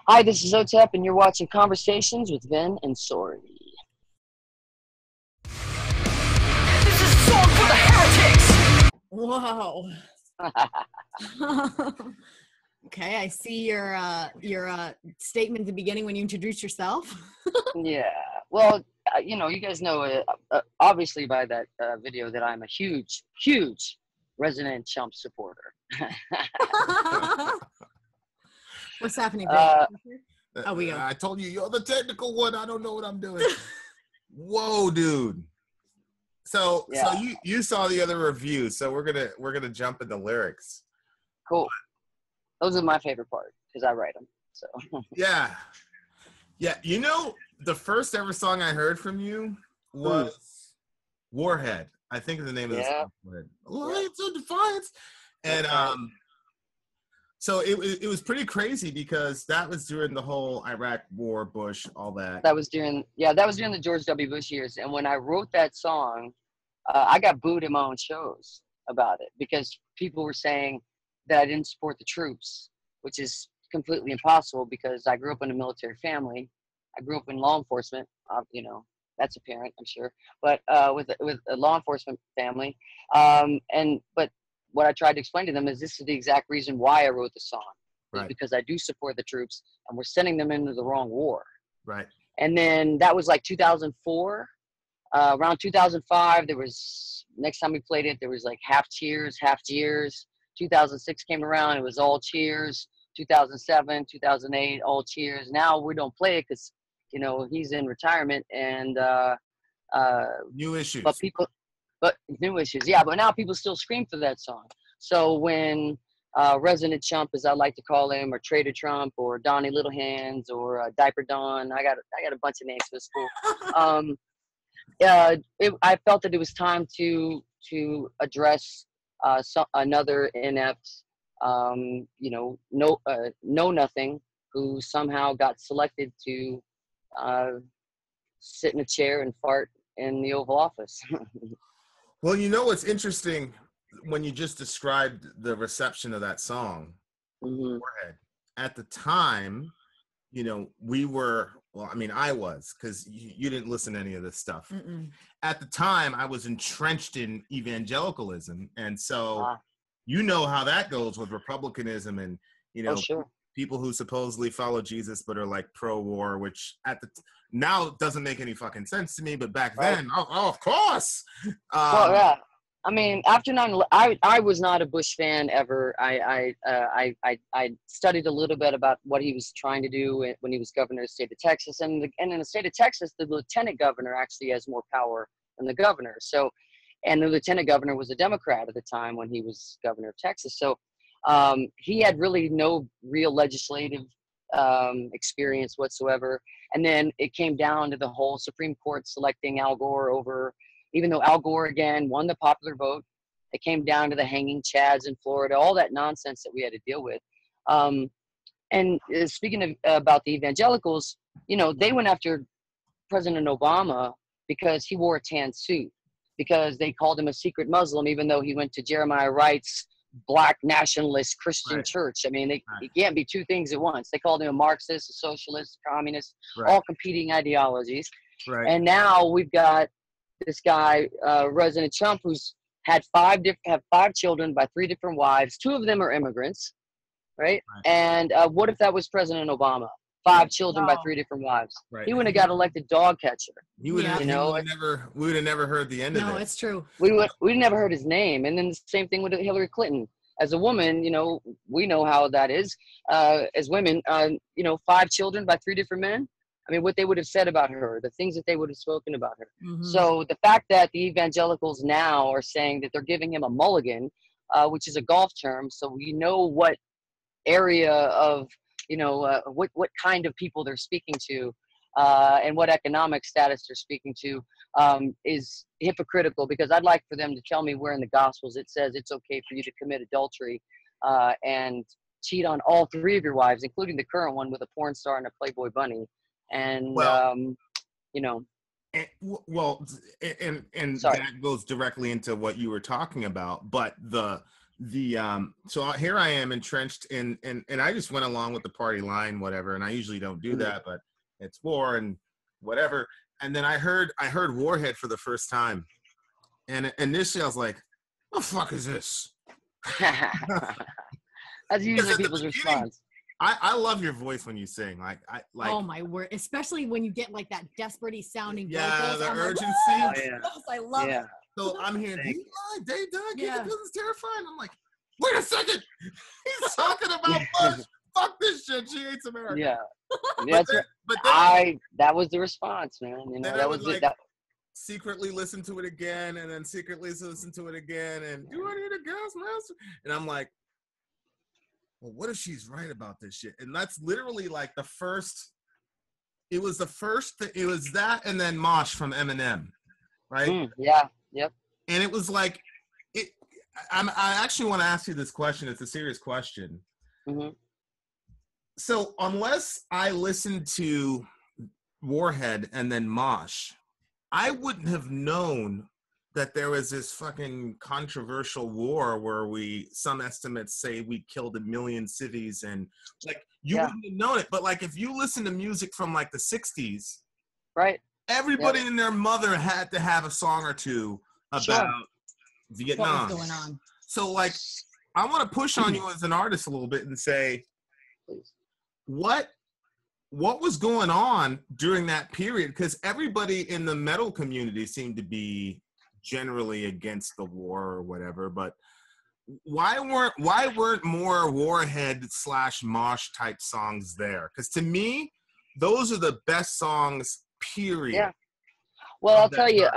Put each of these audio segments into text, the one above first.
Hi, this is Otep, and you're watching Conversations with Vin and Sori. This is a song for the heretics! Whoa. Okay, I see your statement at the beginning when you introduced yourself. Yeah. Well, you guys know, obviously by that video that I'm a huge, huge Resident Chump supporter. What's happening, Bill? We go. I told you, you're the technical one. I don't know what I'm doing. Whoa, dude. So you saw the other review, so we're gonna jump into lyrics. Cool. Those are my favorite part because I write them. So yeah. You know, the first ever song I heard from you was Warhead. I think is the name of the song. Lights of Defiance. And so it was pretty crazy because that was during the whole Iraq War, Bush, all that. That was during the George W. Bush years. And when I wrote that song, I got booed in my own shows about it because people were saying that I didn't support the troops, which is completely impossible because I grew up in a military family. I grew up in law enforcement, that's apparent, I'm sure, but with a law enforcement family. But what I tried to explain to them is this is the exact reason why I wrote the song, right? Because I do support the troops, and we're sending them into the wrong war, right? And then that was like 2004. Around 2005, next time we played it, there was like half cheers, half jeers. 2006 came around, it was all cheers. 2007, 2008, all cheers. Now we don't play it because, he's in retirement and new issues. But new issues, yeah. But now people still scream for that song. So when Resident Chump, as I like to call him, or Trader Trump, or Donnie Little Hands, or Diaper Don, I got a bunch of names for this school. I felt that it was time to address another inept, know nothing who somehow got selected to sit in a chair and fart in the Oval Office. Well, what's interesting when you just described the reception of that song, Warhead, at the time, we were, I was, because you didn't listen to any of this stuff. At the time, I was entrenched in evangelicalism. And so, how that goes with republicanism and, sure. People who supposedly follow Jesus but are like pro-war, which now doesn't make any fucking sense to me. But back then, of course. Well, yeah. I mean, after 9/11, I was not a Bush fan ever. I studied a little bit about what he was trying to do when he was governor of the state of Texas, and in the state of Texas, the lieutenant governor actually has more power than the governor. So, and the lieutenant governor was a Democrat at the time when he was governor of Texas. So, he had really no real legislative experience whatsoever. And then it came down to the whole Supreme Court selecting Al Gore over. Even though Al Gore, again, won the popular vote, it came down to the hanging chads in Florida, all that nonsense that we had to deal with. And speaking about the evangelicals, they went after President Obama because he wore a tan suit, because they called him a secret Muslim, even though he went to Jeremiah Wright's black nationalist Christian church. I mean, it can't be two things at once. They called him a Marxist, a socialist, a communist, all competing ideologies. Right. And now we've got this guy, Resident Chump, who's had five children by 3 different wives. 2 of them are immigrants, right? And what if that was President Obama? 5 children by 3 different wives. Right. He wouldn't have got elected dog catcher. We would have never heard the end of it. No, it's true. We'd never heard his name. And then the same thing with Hillary Clinton. As a woman, we know how that is. As women, 5 children by 3 different men. I mean, what they would have said about her, the things that they would have spoken about her. So the fact that the evangelicals now are saying that they're giving him a mulligan, which is a golf term, so we know what area of, what kind of people they're speaking to, and what economic status they're speaking to, is hypocritical, because I'd like for them to tell me where in the Gospels it says it's okay for you to commit adultery and cheat on all 3 of your wives, including the current one with a porn star and a Playboy bunny. And and Sorry. that goes directly into what you were talking about. But the So here I am entrenched in, and I just went along with the party line, whatever. And I usually don't do that, but it's war and whatever. And then I heard Warhead for the first time, and initially I was like, "What the fuck is this?" That's usually people's response. I love your voice when you sing. Like oh my word, especially when you get like that desperate sounding yeah, vocals. the I'm urgency. Like, Oh, yeah. yes, I love it. So I'm hearing, Thank he lied, Dave died, Yeah. this is terrifying. I'm like, wait a second. He's talking about Bush. Fuck this shit. She hates America. Yeah. But then That was the response, man. You know, then that I was would, it. like, secretly listen to it again, and then secretly listen to it again, and do I need a gas mask? And I'm like, well, what if she's right about this shit? And that's literally like it was that, and then Mosh from Eminem, right? Yeah. Yep. And it was like, I actually want to ask you this question. It's a serious question. Mm-hmm. So unless I listened to Warhead and then Mosh, I wouldn't have known that there was this fucking controversial war where some estimates say we killed 1 million cities, and like you wouldn't have known it. But like if you listen to music from like the 60s, right? Everybody and their mother had to have a song or two about Vietnam. What was going on? So like I want to push on you as an artist a little bit and say, what was going on during that period? Because everybody in the metal community seemed to be generally against the war or whatever, but why weren't more Warhead / Mosh type songs there? Because to me, those are the best songs, period. Yeah. Well, I'll tell you,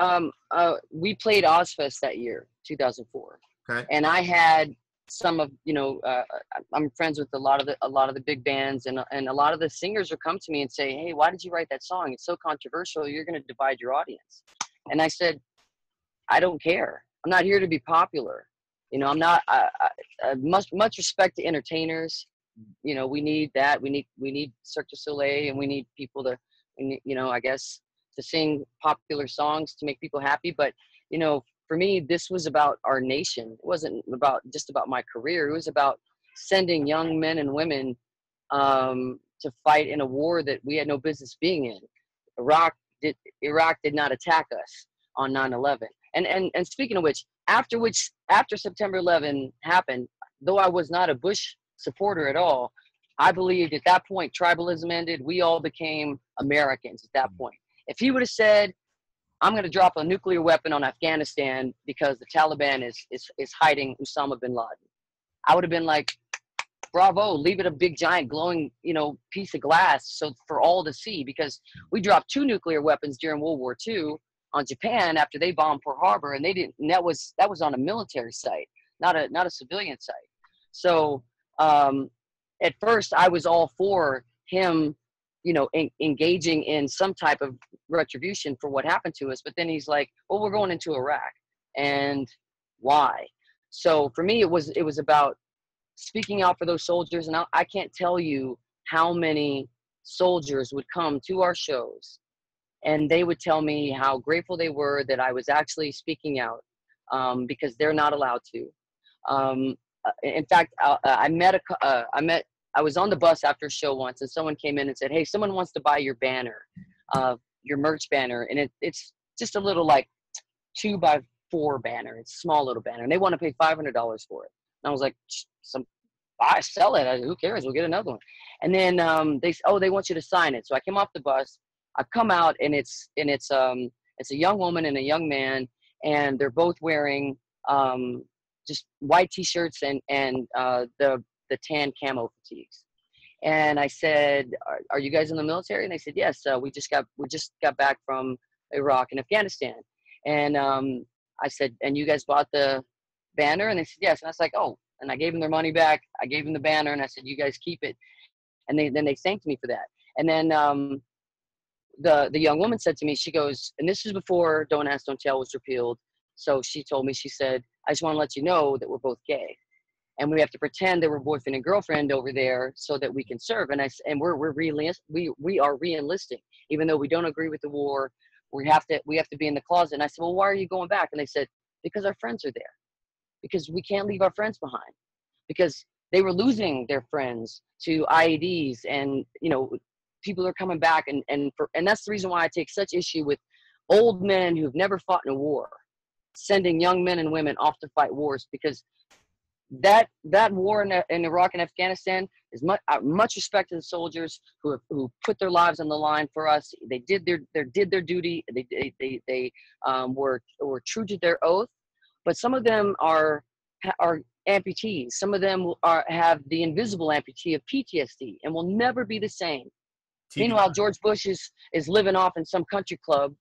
we played Ozfest that year, 2004. Okay. And I had some of, I'm friends with a lot of the big bands, and a lot of the singers would come to me and say, "Hey, why did you write that song? It's so controversial. You're going to divide your audience." And I said, I don't care. I'm not here to be popular. I'm not. Much respect to entertainers. We need that. We need Cirque du Soleil, and we need people to, I guess, to sing popular songs to make people happy. But for me, this was about our nation. It wasn't just about my career. It was about sending young men and women to fight in a war that we had no business being in. Iraq did not attack us on 9/11. And speaking of which, after September 11 happened, though I was not a Bush supporter at all, I believed at that point tribalism ended. We all became Americans at that point. If he would have said, "I'm going to drop a nuclear weapon on Afghanistan because the Taliban is hiding Osama bin Laden," I would have been like, bravo, leave it a big giant glowing, piece of glass so for all to see, because we dropped 2 nuclear weapons during World War II on Japan after they bombed Pearl Harbor, and they didn't. And that was on a military site, not a civilian site. So at first, I was all for him, engaging in some type of retribution for what happened to us. But then he's like, "Well, we're going into Iraq, and why?" So for me, it was about speaking out for those soldiers, and I can't tell you how many soldiers would come to our shows. And they would tell me how grateful they were that I was actually speaking out, because they're not allowed to. In fact, I was on the bus after a show once, and someone came in and said, "Hey, someone wants to buy your banner, your merch banner, and it's just a little like 2x4 banner. It's a small little banner, and they want to pay $500 for it." And I was like, "I sell it. Who cares? We'll get another one." And then they want you to sign it. So I came off the bus. I come out, and it's a young woman and a young man, and they're both wearing just white t-shirts and the tan camo fatigues. And I said, "Are you guys in the military?" And they said, "Yes. We just got back from Iraq and Afghanistan." And I said, "And you guys bought the banner?" And they said, "Yes." And I was like, "Oh." And I gave them their money back. I gave them the banner, and I said, "You guys keep it." And then they thanked me for that. And then the young woman said to me, she goes, and this is before Don't Ask, Don't Tell was repealed. So she told me, she said, "I just want to let you know that we're both gay, and we have to pretend that we're boyfriend and girlfriend over there so that we can serve." And we are re-enlisting, even though we don't agree with the war. We have to be in the closet. And I said, "Well, why are you going back?" And they said, "Because our friends are there." because we can't leave our friends behind, because they were losing their friends to IEDs, and people are coming back, and that's the reason why I take such issue with old men who've never fought in a war sending young men and women off to fight wars, because that war in Iraq and Afghanistan is much respect to the soldiers who put their lives on the line for us. They did their duty. They were true to their oath. But some of them are amputees. Some of them have the invisible amputee of PTSD and will never be the same. Meanwhile, George Bush is living off in some country club,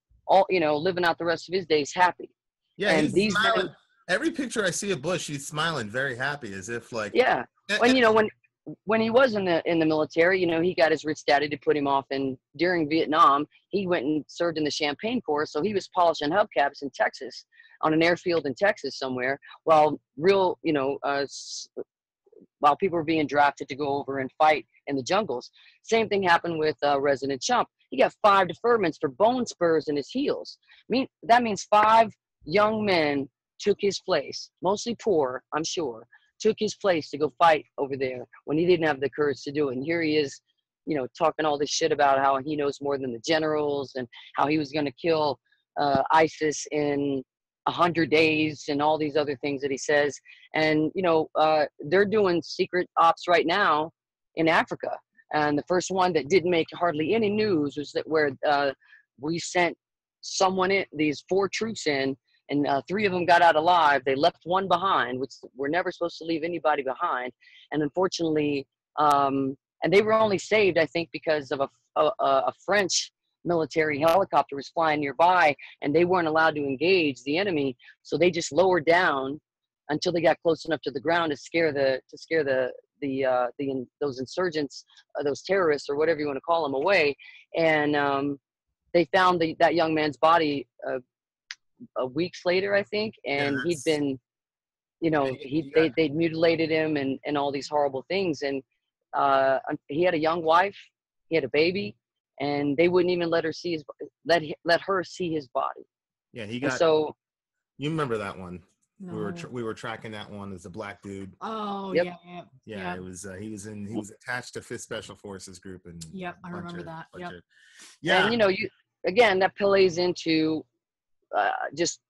living out the rest of his days happy. Yeah, and he's these smiling. men, Every picture I see of Bush, he's smiling, very happy, as if like. yeah. When he was in the military, he got his rich daddy to put him off, and during Vietnam, he went and served in the Champagne Corps, so he was polishing hubcaps in Texas, on an airfield in Texas somewhere, while while people were being drafted to go over and fight in the jungles. Same thing happened with Resident Chump. He got 5 deferments for bone spurs in his heels. That means 5 young men took his place, mostly poor, I'm sure, took his place to go fight over there when he didn't have the courage to do it. And here he is, talking all this shit about how he knows more than the generals and how he was going to kill ISIS in 100 days and all these other things that he says. And, they're doing secret ops right now in Africa. And the first one that didn't make hardly any news was that where we sent these 4 troops in, and 3 of them got out alive. They left 1 behind, which we're never supposed to leave anybody behind. And unfortunately, and they were only saved, I think, because of a French military helicopter was flying nearby, and they weren't allowed to engage the enemy. So they just lowered down until they got close enough to the ground to scare those insurgents, those terrorists, or whatever you want to call them, away. And they found that young man's body weeks later, I think, and he'd been, they'd mutilated him and all these horrible things. And he had a young wife, he had a baby, and they wouldn't even let her see his body. Yeah, he got. And so you remember that one? No. We were tracking that one as a black dude. Oh, yep. Yeah. It was he was attached to 5th Special Forces group, and I remember that. And that plays into just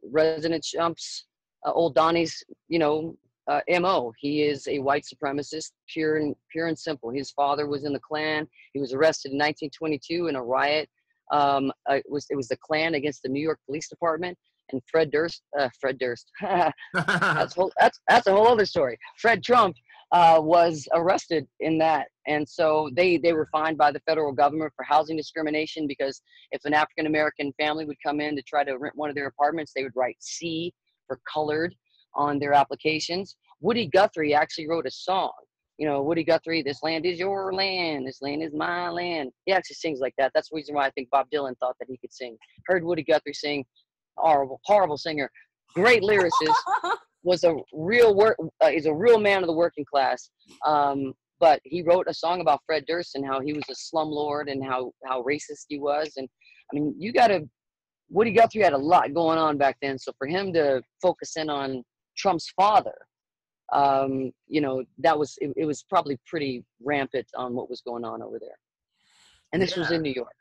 Resident Chump's old Donnie's MO. He is a white supremacist, pure and simple. His father was in the Klan. He was arrested in 1922 in a riot. It was the Klan against the New York Police Department. And Fred Durst, that's a whole other story. Fred Trump was arrested in that. And so they were fined by the federal government for housing discrimination, because if an African-American family would come in to try to rent one of their apartments, they would write C for colored on their applications. Woody Guthrie actually wrote a song. Woody Guthrie, "This land is your land, this land is my land." He actually sings like that. That's the reason why I think Bob Dylan thought that he could sing. Heard Woody Guthrie sing. Horrible singer, great lyricist, was a real he's a real man of the working class. But he wrote a song about Fred Durst and how he was a slumlord and how racist he was. And I mean, Woody Guthrie had a lot going on back then. So for him to focus in on Trump's father, it was probably pretty rampant on what was going on over there. And this was in New York.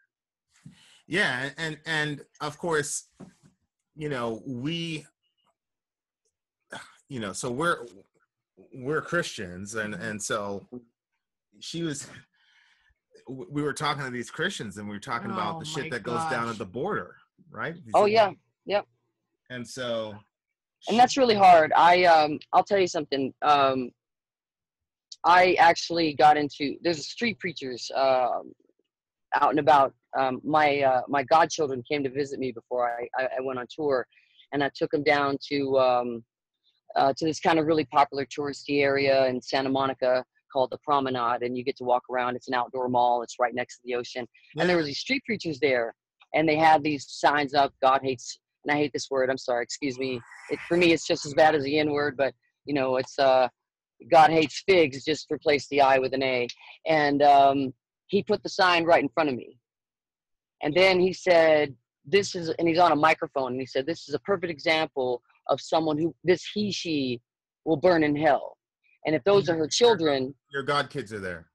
Yeah, and of course, so we're Christians, and so we were talking to these Christians, and we were talking about the shit that goes down at the border, right? Yep. And so, and that's really hard. I'll tell you something. I actually got into, there's street preachers out and about. My godchildren came to visit me before I went on tour, and I took them down to this kind of really popular touristy area in Santa Monica called the Promenade, and you get to walk around. It's an outdoor mall. It's right next to the ocean. Yeah. And there were these street preachers there, and they had these signs up, "God hates," and I hate this word, I'm sorry, excuse me. For me, it's just as bad as the N word, but it's "God hates figs," just replace the I with an A. And he put the sign right in front of me. And then he said, and he's on a microphone, and he said, "This is a perfect example of someone who this she will burn in hell. And if those are her children, your god kids are there,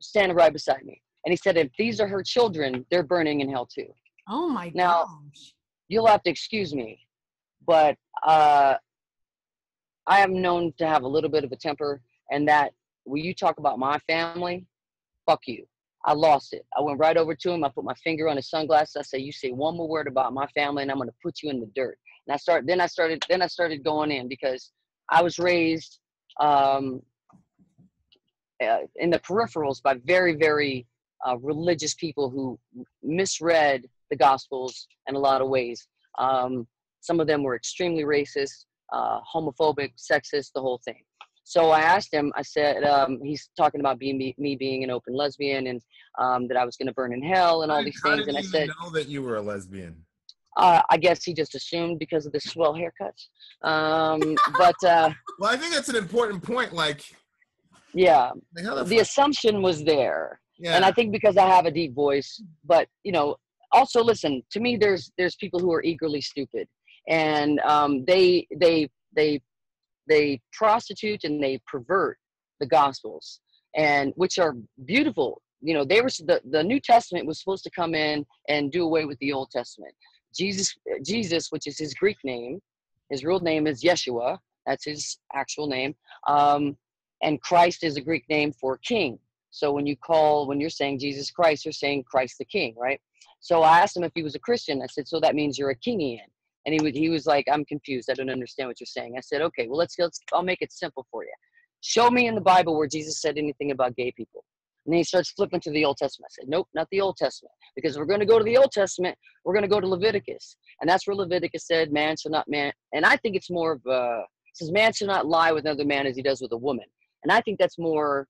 standing right beside me. And he said, if these are her children, they're burning in hell too. Oh my Now, gosh. you'll have to excuse me, but I am known to have a little bit of a temper, and that when you talk about my family, fuck you. I lost it. I went right over to him. I put my finger on his sunglasses. I said, you say one more word about my family and I'm going to put you in the dirt. And I started going in, because I was raised in the peripherals by very, very religious people who misread the Gospels in a lot of ways. Some of them were extremely racist, homophobic, sexist, the whole thing. So I asked him, I said, he's talking about me being an open lesbian, and that I was going to burn in hell and all these things. And I said, know that you were a lesbian? I guess he just assumed because of the swell haircuts. Well, I think that's an important point. Like, yeah, like the assumption was there. Yeah. And I think because I have a deep voice, but also listen to me, there's people who are eagerly stupid, and they prostitute and they pervert the Gospels, and which are beautiful. They were the New Testament was supposed to come in and do away with the Old Testament. Jesus, which is his Greek name, his real name is Yeshua. That's his actual name. And Christ is a Greek name for king. So when you're saying Jesus Christ, you're saying Christ the King, right? So I asked him if he was a Christian. I said, so that means you're a Kingian. And he was like, I'm confused. I don't understand what you're saying. I said, okay, well, I'll make it simple for you. Show me in the Bible where Jesus said anything about gay people. And then he starts flipping to the Old Testament. I said, nope, not the Old Testament. Because if we're going to go to the Old Testament, we're going to go to Leviticus. And that's where Leviticus said, man shall not man. And I think it's more of it says, man shall not lie with another man as he does with a woman. And I think that's more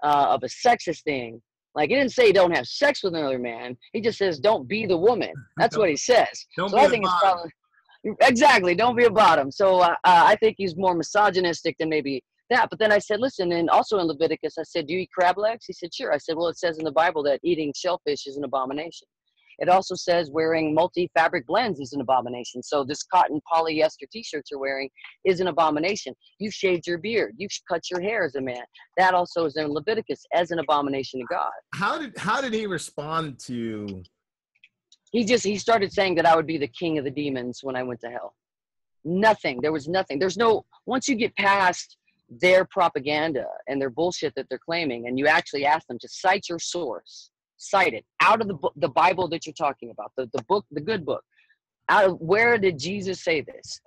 of a sexist thing. Like, he didn't say don't have sex with another man. He just says don't be the woman. That's what he says. Don't so be I the think it's bottom. probably exactly don't be a bottom. So I think he's more misogynistic than maybe that. But then I said, listen, and also in Leviticus, I said, do you eat crab legs? He said, sure. I said, well, it says in the Bible that eating shellfish is an abomination. It also says wearing multi-fabric blends is an abomination. So this cotton polyester t-shirts you're wearing is an abomination. You shaved your beard. You cut your hair as a man. That also is in Leviticus as an abomination to God. How did he respond to? He started saying that I would be the king of the demons when I went to hell. Nothing. There was nothing. There's no, once you get past their propaganda and their bullshit that they're claiming, and you actually ask them to cite your source, cite it out of the Bible that you're talking about, the book, the good book. Out of where did Jesus say this?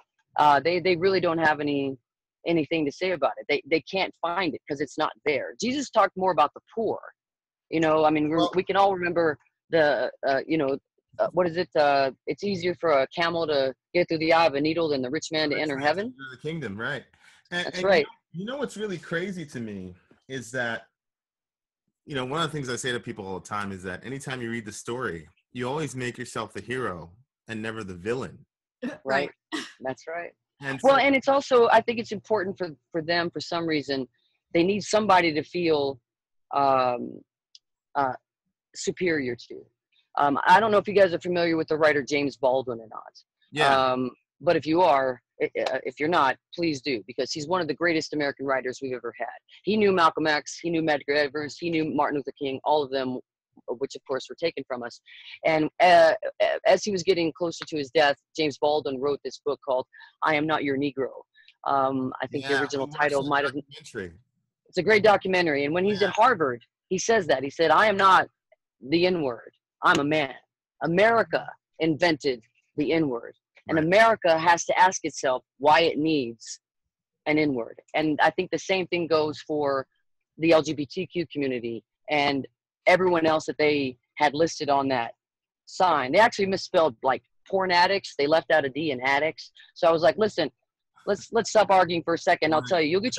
They really don't have anything to say about it. They can't find it because it's not there. Jesus talked more about the poor. I mean, we can all remember what is it? It's easier for a camel to get through the eye of a needle than the rich man to enter heaven. The kingdom, right? That's right. You know what's really crazy to me is that, one of the things I say to people all the time is that anytime you read the story, you always make yourself the hero and never the villain. Right. That's right. And and it's also, I think it's important for them, for some reason, they need somebody to feel superior to. I don't know if you guys are familiar with the writer James Baldwin or not. Yeah. But if you are, if you're not, please do, because he's one of the greatest American writers we've ever had. He knew Malcolm X, he knew Medgar Evers, he knew Martin Luther King, all of them, which of course were taken from us. And as he was getting closer to his death, James Baldwin wrote this book called I Am Not Your Negro. I think the original title might have. It's a great documentary. And when he's at Harvard, he says that. He said, I am not the N-word. I'm a man. America invented the N-word. And America has to ask itself why it needs an N-word. And I think the same thing goes for the LGBTQ community and everyone else that they had listed on that sign. They actually misspelled like porn addicts. They left out a D in addicts. So I was like, listen, let's stop arguing for a second. I'll tell you, you'll get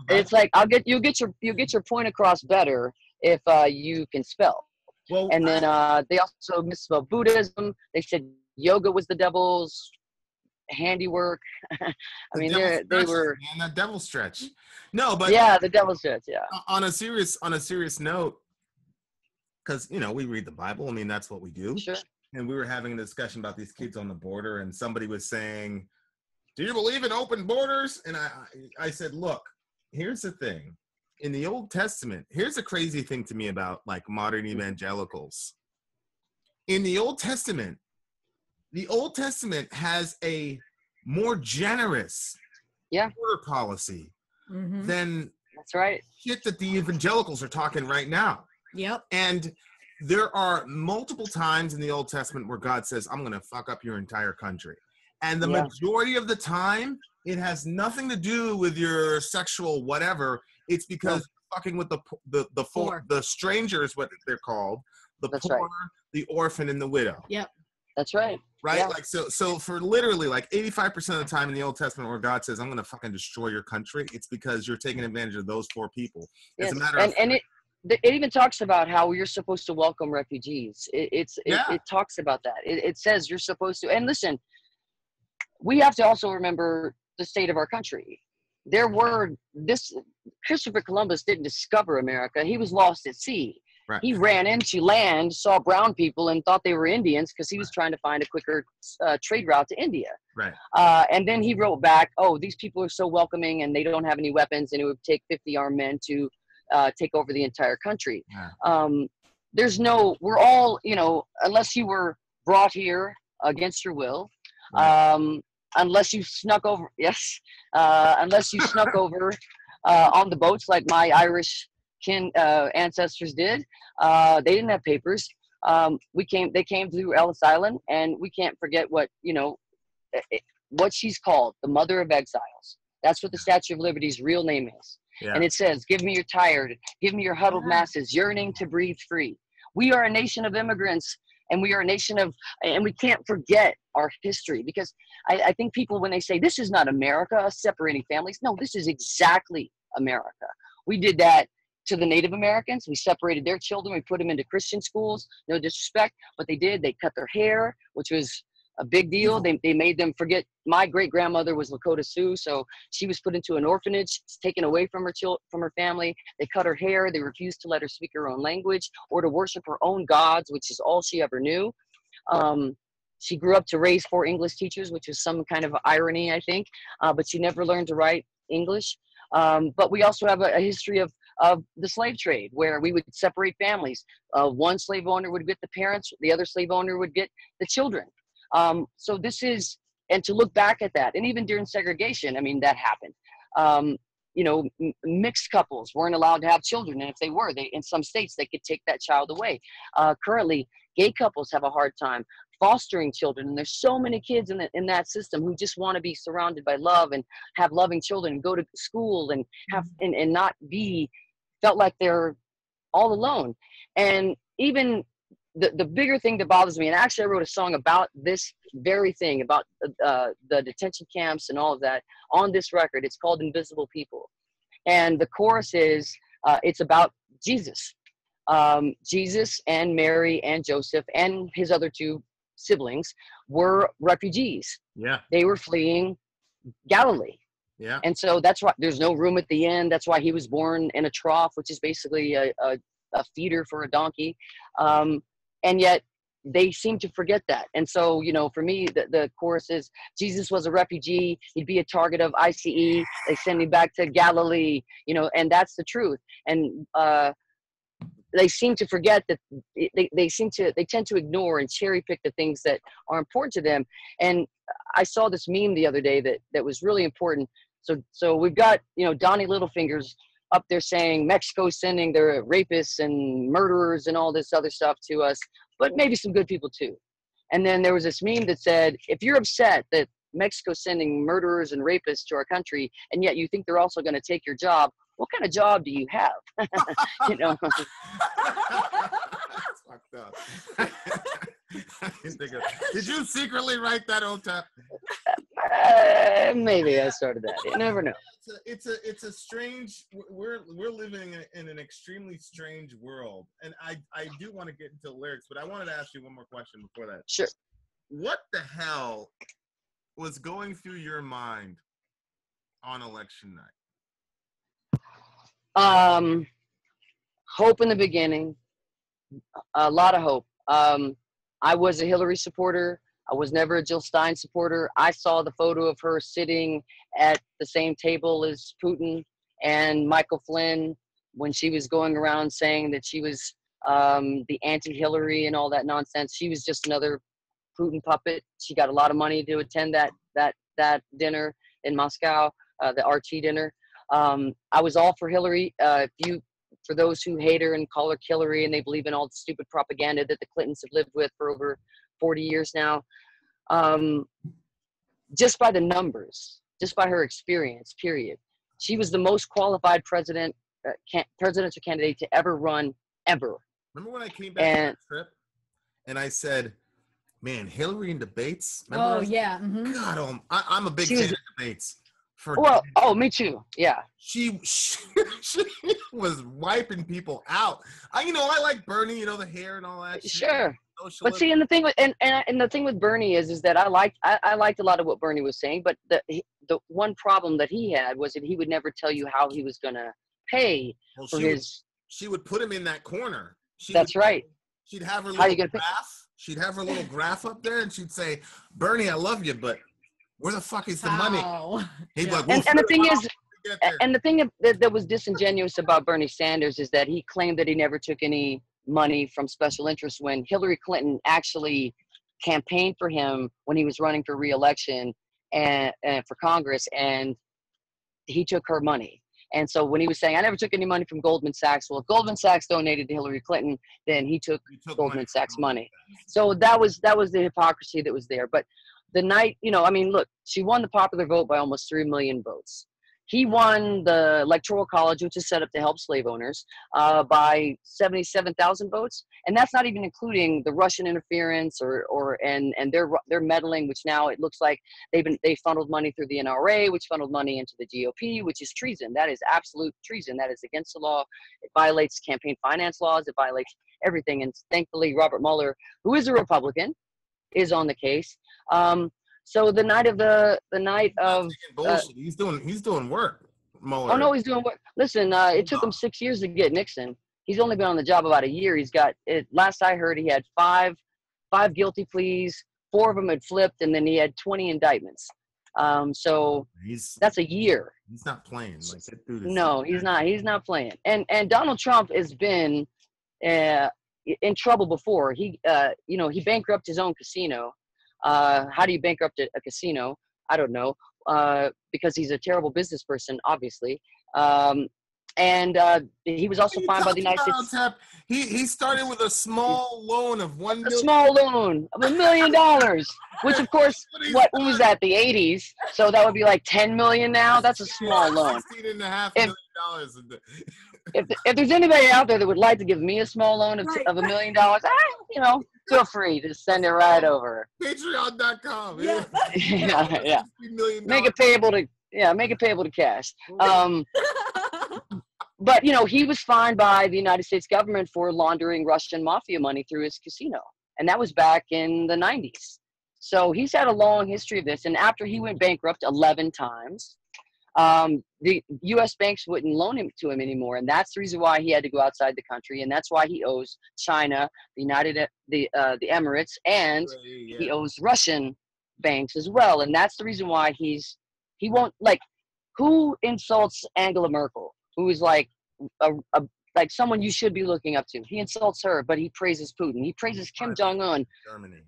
it's like you'll get your point across better if you can spell. Well, and then they also misspelled Buddhism. They said yoga was the devil's handiwork. I mean, they were that devil stretch. No, but yeah, the devil stretch. Yeah. On a serious note, because we read the Bible. I mean, that's what we do. Sure. and we were having a discussion about these kids on the border, and somebody was saying, do you believe in open borders? And I said, look, here's the thing. In the Old Testament, here's a crazy thing to me about like modern evangelicals. In the Old Testament has a more generous border policy than that's right. Shit that the evangelicals are talking right now. Yep. And there are multiple times in the Old Testament where God says, I'm going to fuck up your entire country. And the majority of the time, it has nothing to do with your sexual whatever. It's because you're fucking with the strangers, what they're called, the poor, the orphan, and the widow. Yep. That's right. Right? Yeah. Like, so for literally like 85% of the time in the Old Testament where God says, I'm going to fucking destroy your country, it's because you're taking advantage of those poor people. Yes. As a matter of and it even talks about how you're supposed to welcome refugees. It talks about that. It says you're supposed to. And listen, we have to also remember the state of our country. Christopher Columbus didn't discover America. He was lost at sea. Right. He ran into land, saw brown people, and thought they were Indians because he was trying to find a quicker trade route to India. Right. And then he wrote back, oh, these people are so welcoming and they don't have any weapons, and it would take 50 armed men to take over the entire country. Yeah. We're all, unless you were brought here against your will, unless you snuck over, unless you snuck over on the boats like my Irish ancestors did. They didn't have papers. They came through Ellis Island, and we can't forget what she's called, the mother of exiles. That's what the Statue of Liberty's real name is. Yeah. And it says, give me your tired, give me your huddled masses, yearning to breathe free. We are a nation of immigrants, and we are a nation and we can't forget our history, because I think people, when they say this is not America, separating families, no, this is exactly America. We did that to the Native Americans. We separated their children. We put them into Christian schools. No disrespect, but they did. They cut their hair, which was a big deal. They made them forget. My great grandmother was Lakota Sioux, so she was put into an orphanage, taken away from her family. They cut her hair. They refused to let her speak her own language or to worship her own gods, which is all she ever knew. She grew up to raise 4 English teachers, which is some kind of irony, I think, but she never learned to write English. But we also have a history of the slave trade, where we would separate families. One slave owner would get the parents, the other slave owner would get the children. So this is, and to look back at that, and even during segregation, I mean, that happened. Mixed couples weren't allowed to have children, and if they were, in some states, they could take that child away. Currently, gay couples have a hard time fostering children, and there's so many kids in that system who just want to be surrounded by love and have loving children and go to school and have and not be felt like they're all alone. And even the bigger thing that bothers me, and actually I wrote a song about this very thing, about the detention camps and all of that on this record. It's called Invisible People, and the chorus is it's about Jesus. Jesus and Mary and Joseph and his other 2 siblings were refugees. Yeah. They were fleeing Galilee. Yeah. And so that's why there's no room at the inn. That's why he was born in a trough, which is basically a feeder for a donkey. And yet they seem to forget that. And so, for me, the chorus is, Jesus was a refugee. He'd be a target of ICE. They send him back to Galilee, and that's the truth. And they seem to forget that they tend to ignore and cherry pick the things that are important to them. And I saw this meme the other day that was really important. So we've got, Donnie Littlefingers up there saying Mexico's sending their rapists and murderers and all this other stuff to us, but maybe some good people too. And then there was this meme that said, if you're upset that Mexico's sending murderers and rapists to our country, and yet you think they're also going to take your job, what kind of job do you have? That's fucked up. Did you secretly write that, Otep? Maybe I started that. You never know. It's a strange. We're living in an extremely strange world, and I do want to get into the lyrics, but I wanted to ask you one more question before that. Sure. What the hell was going through your mind on election night? Hope in the beginning, a lot of hope. I was a Hillary supporter. I was never a Jill Stein supporter. I saw the photo of her sitting at the same table as Putin and Michael Flynn when she was going around saying that she was the anti-Hillary and all that nonsense. She was just another Putin puppet. She got a lot of money to attend that dinner in Moscow, the RT dinner. I was all for Hillary. For those who hate her and call her Hillary and they believe in all the stupid propaganda that the Clintons have lived with for over 40 years now, just by the numbers, just by her experience, period. She was the most qualified presidential candidate to ever run, ever. Remember when I came back from that trip and I said, man, Hillary in debates? Remember yeah. Mm-hmm. God, I'm a big fan of debates. Me too. Yeah. She was wiping people out. I like Bernie, the hair and all that. Sure. But see, and the thing with and the thing with Bernie is that I liked a lot of what Bernie was saying, but the one problem that he had was that he would never tell you how he was gonna pay for his. She would put him in that corner. That's right. She'd have her little graph. She'd have her little graph up there, and she'd say, "Bernie, I love you, but where the fuck is the money?" He'd be like, and the thing is, and the thing that was disingenuous about Bernie Sanders is that he claimed that he never took any money from special interests when Hillary Clinton actually campaigned for him when he was running for re-election and for Congress, and he took her money. And so when he was saying, I never took any money from Goldman Sachs, well, if Goldman Sachs donated to Hillary Clinton, then he took Goldman Sachs money. So that was the hypocrisy that was there. But the night, look, she won the popular vote by almost 3 million votes. He won the Electoral College, which is set up to help slave owners, by 77,000 votes, and that's not even including the Russian interference and their meddling, which now it looks like they funneled money through the NRA, which funneled money into the GOP, which is treason. That is absolute treason. That is against the law. It violates campaign finance laws. It violates everything. And thankfully, Robert Mueller, who is a Republican, is on the case. So the night of bullshit. He's doing work. Mueller. Oh no, he's doing work. Listen, it took him 6 years to get Nixon. He's only been on the job about a year. He's got it. Last I heard, he had five guilty pleas. 4 of them had flipped, and then he had 20 indictments. So that's a year. He's not playing. Like that dude is. No, he's not. He's not playing. And Donald Trump has been in trouble before. He bankrupted his own casino. How do you bankrupt a casino? I don't know. Because he's a terrible business person, obviously. And he was also fined by the United States. Otep? He started with a small loan of $1 million. A small loan of $1 million, which of course, what was that? The 80s. So that would be like 10 million now. That's a small loan. $16.5 million. If there's anybody out there that would like to give me a small loan of $1 million, feel free to send it right over. Patreon.com. Yeah. Yeah. Make it payable to cash. But he was fined by the United States government for laundering Russian mafia money through his casino, and that was back in the 90s. So he's had a long history of this. And after he went bankrupt 11 times, the U.S. banks wouldn't loan him to him anymore, and that's the reason why he had to go outside the country, and that's why he owes China, the Emirates, and he owes Russian banks as well, and that's the reason why he won't who insults Angela Merkel, who is like someone you should be looking up to. He insults her, but he praises Putin. He praises Kim Jong-un. Germany.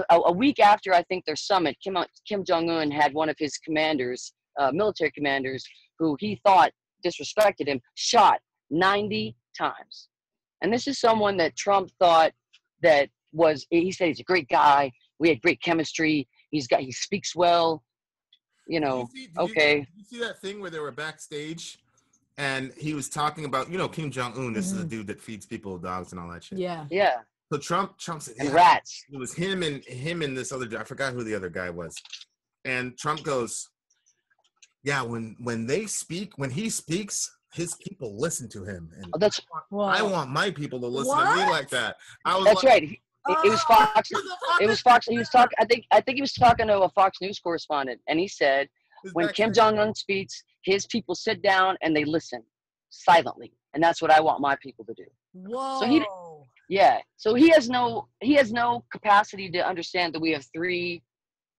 A week after, I think, their summit, Kim Jong-un had one of his commanders, military commanders, who he thought disrespected him, shot 90 times. And this is someone that Trump thought he said he's a great guy. We had great chemistry. He speaks well. Okay. Did you see that thing where they were backstage and he was talking about, Kim Jong-un, this is a dude that feeds people dogs and all that shit. Yeah. Yeah. So Trump said, and rats. It was him and this other guy. I forgot who the other guy was. And Trump goes, yeah, when he speaks, his people listen to him. And I want my people to listen to me like that. That's right. It was Fox. It was Fox. He was talking. I think he was talking to a Fox News correspondent, and he said, when Kim Jong-un speaks, his people sit down and they listen. silently. And that's what I want my people to do. Whoa. So so he has no capacity to understand that we have three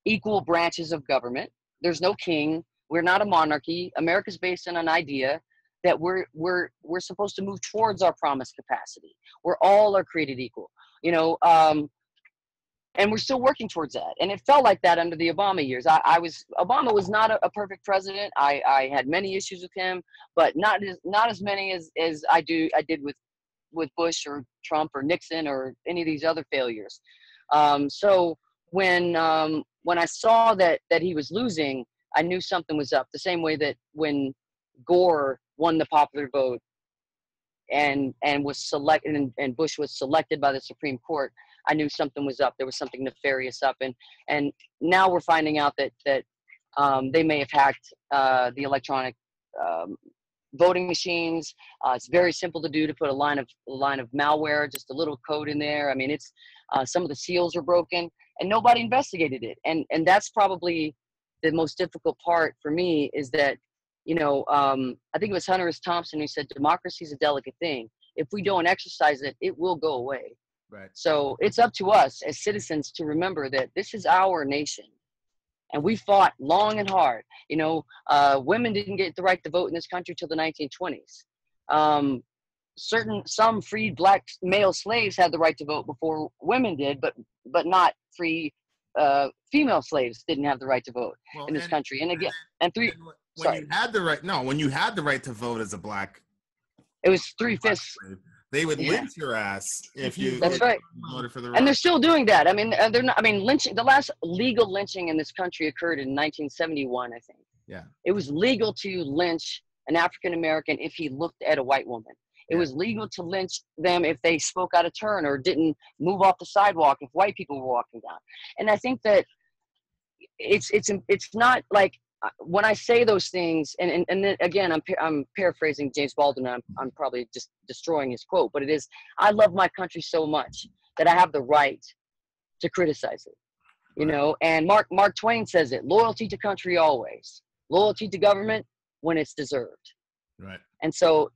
equal branches of government. There's no king. We're not a monarchy. America's based on an idea that we're supposed to move towards our promised capacity. We're all are created equal, and we're still working towards that. And it felt like that under the Obama years. Obama was not a perfect president. I had many issues with him, but not as many as I did with Bush or Trump or Nixon or any of these other failures. So when I saw that he was losing, I knew something was up. The same way that when Gore won the popular vote and was selected and Bush was selected by the Supreme Court, I knew something was up. There was something nefarious up, and now we're finding out that they may have hacked the electronic voting machines. It's very simple to do, to put a line of malware, just a little code in there. I mean, it's some of the seals are broken, and nobody investigated it. And that's probably the most difficult part for me, is that, I think it was Hunter S. Thompson who said, democracy is a delicate thing. If we don't exercise it, it will go away. Right. So it's up to us as citizens to remember that this is our nation. And we fought long and hard. Women didn't get the right to vote in this country till the 1920s. Some freed black male slaves had the right to vote before women did, but not free female slaves didn't have the right to vote in this country. And again, when you had the right to vote as a black, it was 3/5. They would lynch your ass if you. That's right. Voted for the and they're still doing that. I mean, they're not. I mean, lynching. The last legal lynching in this country occurred in 1971, I think. Yeah. It was legal to lynch an African American if he looked at a white woman. It was legal to lynch them if they spoke out of turn or didn't move off the sidewalk if white people were walking down. And I think that it's not like, when I say those things, and then again, I'm paraphrasing James Baldwin. I'm probably just destroying his quote, but it is, I love my country so much that I have the right to criticize it, and Mark Twain says it: loyalty to country always, loyalty to government when it's deserved. Right. And so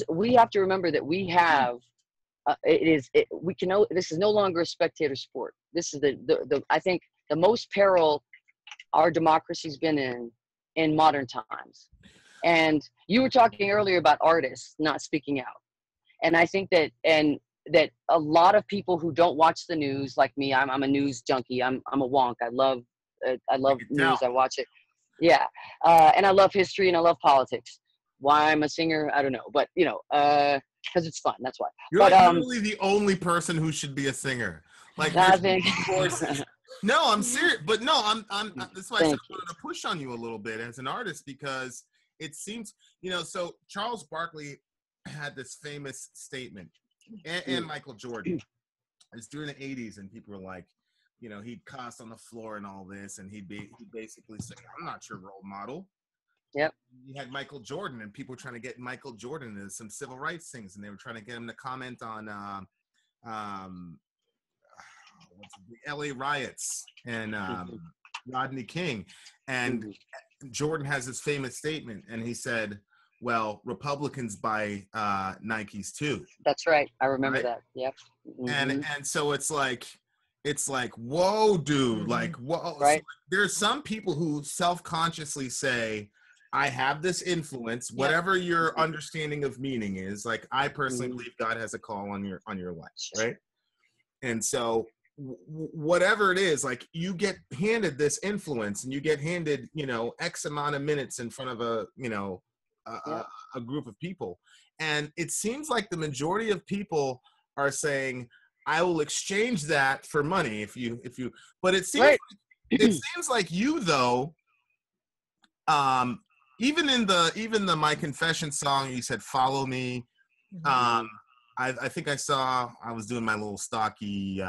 we have to remember that we have, this is no longer a spectator sport. This is I think the most peril our democracy's been in modern times. And you were talking earlier about artists not speaking out. And I think that a lot of people who don't watch the news, like me, I'm a news junkie. I'm a wonk. I love news. I watch it. Yeah. And I love history and I love politics. Why I'm a singer, I don't know. But, because it's fun. That's why. You're literally the only person who should be a singer. Like, I think. No, I'm serious, but no, I'm that's why I wanted to push on you a little bit as an artist, because it seems, so Charles Barkley had this famous statement, and Michael Jordan. It's during the 80s, and people were like, he'd cuss on the floor and all this, and he'd basically say, I'm not your role model. Yep. You had Michael Jordan, and people were trying to get Michael Jordan into some civil rights things, and they were trying to get him to comment on the LA riots and Rodney King. And Jordan has this famous statement, and he said, well, Republicans buy Nikes too. That's right. I remember that. Yep. And so it's like, whoa, dude, like, whoa. Right. So there's some people who self-consciously say, I have this influence, whatever your understanding of meaning is. Like, I personally believe God has a call on your life, right? And so whatever it is, like, you get handed this influence, and you get handed, X amount of minutes in front of a group of people. And it seems like the majority of people are saying, I will exchange that for money if you, but it seems, it seems like you, though, even the My Confession song, you said, follow me. I think I was doing my little stocky,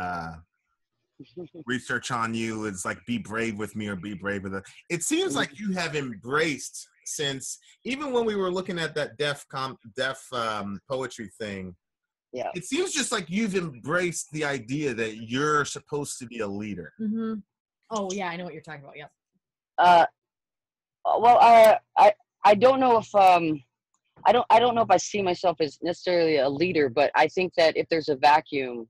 research on you. It's like, be brave with me or be brave with it. It seems like you have embraced, since even when we were looking at that deaf poetry thing, it seems just like you've embraced the idea that you're supposed to be a leader. Oh yeah, I know what you're talking about. Yep. Well, I don't know if I don't know if I see myself as necessarily a leader, but I think that if there's a vacuum,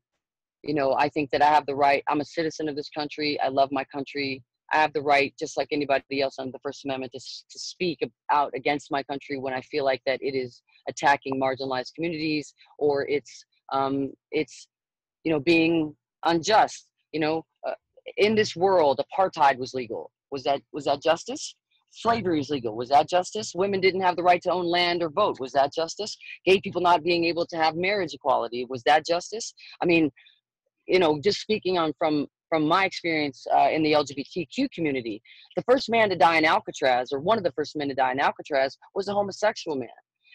you know, I think that I have the right. I'm a citizen of this country. I love my country. I have the right, just like anybody else under the First Amendment, to speak out against my country when I feel like that it is attacking marginalized communities, or it's you know, being unjust. You know, in this world, apartheid was legal. Was that justice? Slavery is legal. Was that justice? Women didn't have the right to own land or vote. Was that justice? Gay people not being able to have marriage equality. Was that justice? I mean, you know, just speaking on from my experience in the LGBTQ community, the first man to die in Alcatraz, or one of the first men to die in Alcatraz, was a homosexual man,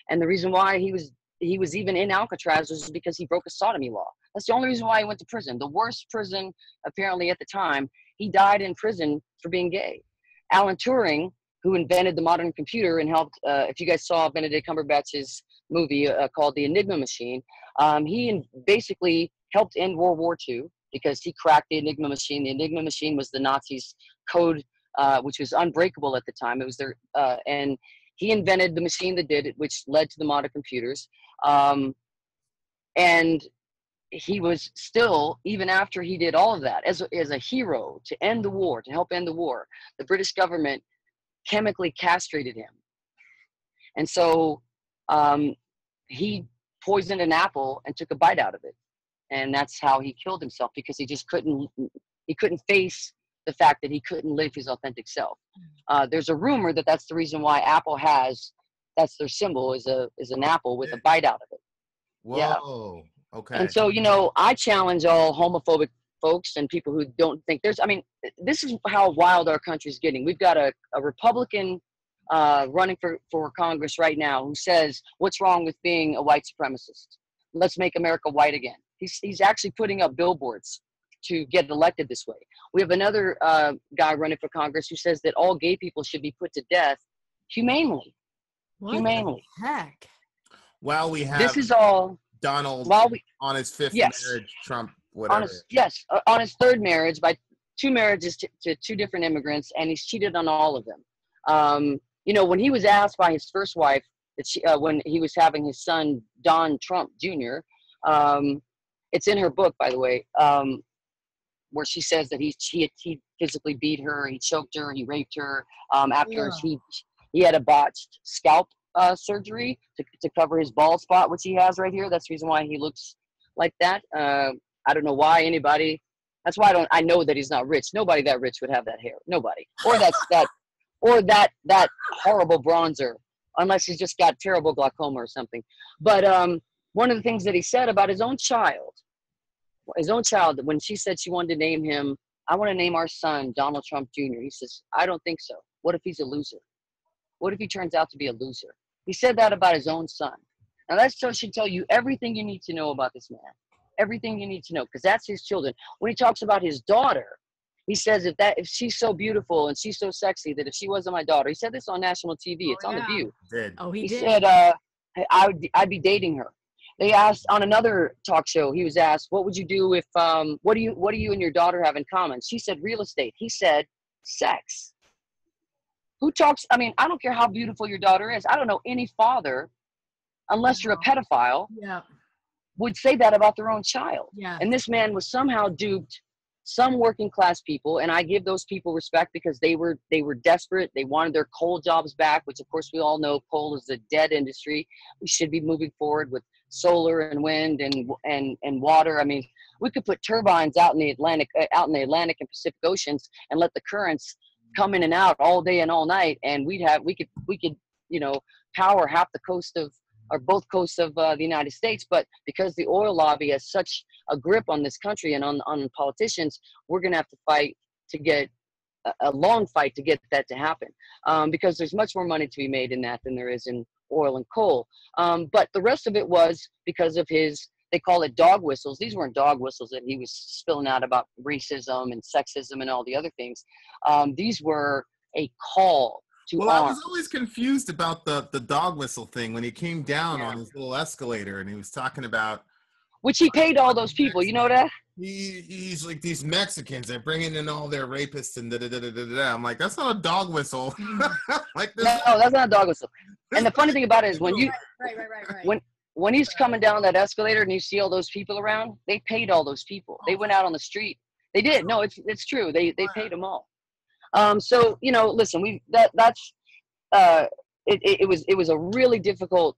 and the reason why he was even in Alcatraz was because he broke a sodomy law. That's the only reason why he went to prison, the worst prison apparently at the time. He died in prison for being gay. Alan Turing, who invented the modern computer and helped, if you guys saw Benedict Cumberbatch's movie called The Enigma Machine, he basically helped end World War II because he cracked the Enigma Machine. The Enigma Machine was the Nazis' code, which was unbreakable at the time. It was their, and he invented the machine that did it, which led to the modern computers. And he was still, even after he did all of that, as a hero to end the war, to help end the war, the British government chemically castrated him. And so he poisoned an apple and took a bite out of it. And that's how he killed himself, because he just couldn't face the fact that he couldn't live his authentic self. There's a rumor that that's the reason why Apple that's their symbol, is an apple with a bite out of it. Whoa. Yeah. Okay. And so, you know, I challenge all homophobic folks and people who don't think this is how wild our country's getting. We've got a Republican running for Congress right now who says, what's wrong with being a white supremacist? Let's make America white again. He's actually putting up billboards to get elected this way. We have another guy running for Congress who says that all gay people should be put to death humanely. What humanely. the heck? While we have this is all Donald on his fifth marriage, Trump, whatever. On his third marriage, by two marriages to two different immigrants, and he's cheated on all of them. You know, when he was asked by his first wife, that when he was having his son, Don Trump Jr., it's in her book, by the way, where she says that he physically beat her, he choked her, he raped her. After he had a botched scalp surgery to cover his bald spot, which he has right here. That's the reason why he looks like that. I don't know why anybody. That's why I know that he's not rich. Nobody that rich would have that hair. Nobody. Or that horrible bronzer, unless he's just got terrible glaucoma or something. But one of the things that he said about his own child, when she said she wanted to name him, I want to name our son Donald Trump Jr. He says, I don't think so. What if he's a loser? What if he turns out to be a loser? He said that about his own son. Now that should tell you everything you need to know about this man. Everything you need to know, because that's his children. When he talks about his daughter, he says if she's so beautiful and she's so sexy, that if she wasn't my daughter, he said this on national TV. It's on The View. He did. Said I'd be dating her. They asked on another talk show, he was asked, what would you do if what do you and your daughter have in common? She said real estate. He said sex. Who talks? I mean, I don't care how beautiful your daughter is. I don't know any father, unless you're a pedophile, would say that about their own child. Yeah. And this man was somehow duped some working class people, and I give those people respect because they were desperate. They wanted their coal jobs back, which of course we all know coal is a dead industry. We should be moving forward with solar and wind and water. I mean, we could put turbines out in the Atlantic and Pacific Oceans and let the currents come in and out all day and all night, and we could power half the coast of, or both coasts of the United States. But because the oil lobby has such a grip on this country and on politicians, we're going to have to fight to get a long fight to get that to happen, because there's much more money to be made in that than there is in oil and coal. But the rest of it was because of they call it dog whistles. These weren't dog whistles that he was spilling out about racism and sexism and all the other things. These were a call to arms. I was always confused about the dog whistle thing when he came down on his little escalator and he was talking about which he paid all those people. You know that? He's like, these Mexicans, they're bringing in all their rapists and da-da-da-da-da-da. I'm like, that's not a dog whistle. Like this. No, that's not a dog whistle. And the funny thing about it is when you Right. when he's coming down that escalator and you see all those people around, they paid all those people. They went out on the street. They did. No, it's true. They paid them all. So listen, it was a really difficult.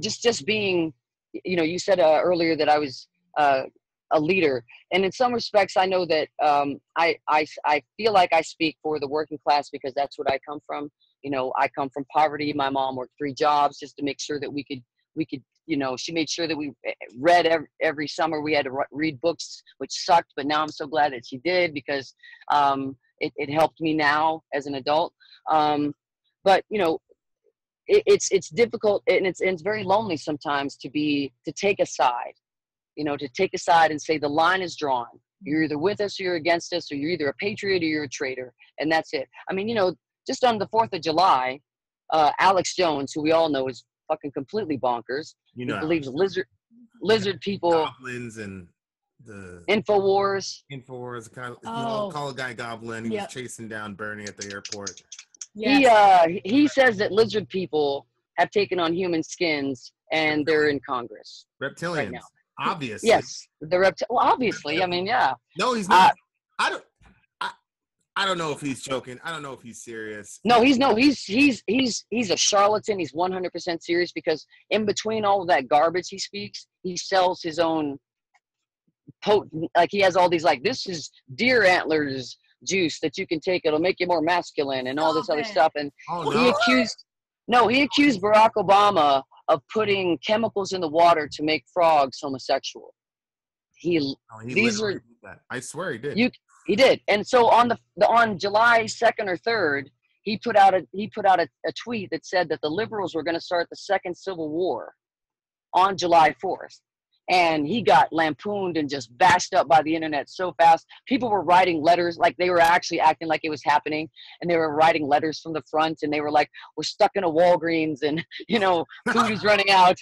Just being, you said earlier that I was a leader, and in some respects, I know that I feel like I speak for the working class because that's what I come from. I come from poverty. My mom worked 3 jobs just to make sure that we could. She made sure that we read every summer. We had to read books, which sucked, but now I'm so glad that she did because it helped me now as an adult. But it's difficult, and it's very lonely sometimes to take a side, to take a side and say the line is drawn. You're either with us or you're against us, or you're either a patriot or you're a traitor, and that's it. I mean, just on the 4th of July, Alex Jones, who we all know is fucking completely bonkers, he believes lizard people, goblins, and the Infowars, kind of, call a guy goblin. He was chasing down Bernie at the airport. Yes. He says that lizard people have taken on human skins and they're in Congress. Reptilians, right now. Obviously. Yes, the well, obviously. I mean, yeah. No, he's not. I don't know if he's joking. I don't know if he's serious. No, he's a charlatan. He's 100% serious because in between all of that garbage he speaks, he sells his own potent. Like he has all these this is deer antlers juice that you can take. It'll make you more masculine and all this other stuff. And he accused Barack Obama of putting chemicals in the water to make frogs homosexual. I swear he did. He did. And so on July 2nd or 3rd, he put out a tweet that said that the liberals were going to start the second civil war on July 4th. And he got lampooned and just bashed up by the internet so fast. People were writing letters, like they were actually acting like it was happening. And they were writing letters from the front and they were like, we're stuck in a Walgreens and, food is running out.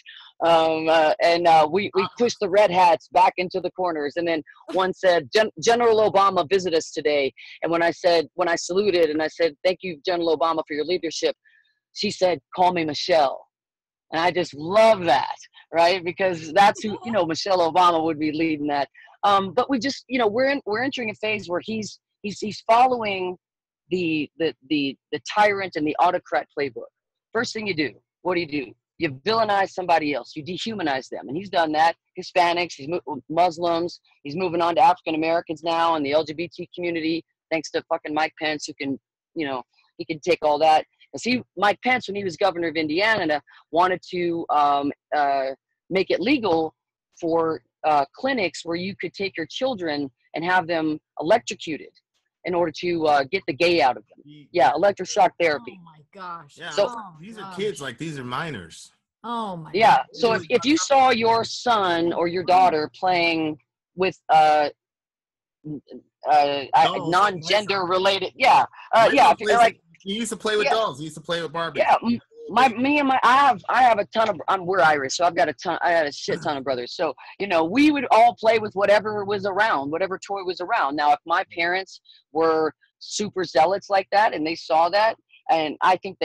We pushed the red hats back into the corners. And then one said, General Obama visit us today. And when I saluted and I said, thank you, General Obama, for your leadership, she said, call me Michelle. And I just love that, right? Because that's who, Michelle Obama would be leading that. But we just, we're entering a phase where he's following the tyrant and the autocrat playbook. First thing you do, what do? You villainize somebody else. You dehumanize them. And he's done that. Hispanics, Muslims. He's moving on to African Americans now and the LGBT community, thanks to fucking Mike Pence, who can, he can take all that. And Mike Pence, when he was governor of Indiana, wanted to make it legal for clinics where you could take your children and have them electrocuted in order to get the gay out of them. Yeah, electroshock therapy. Oh my gosh. Yeah, so these are kids, these are minors. Oh my. Yeah. God. So if you saw your son or your daughter playing with non-gender related, He used to play with dolls. He used to play with Barbie. Yeah, I have a ton of. We're Irish, so I had a shit ton of brothers. So we would all play with whatever was around, whatever toy was around. Now, if my parents were super zealots like that, and they saw that, and I think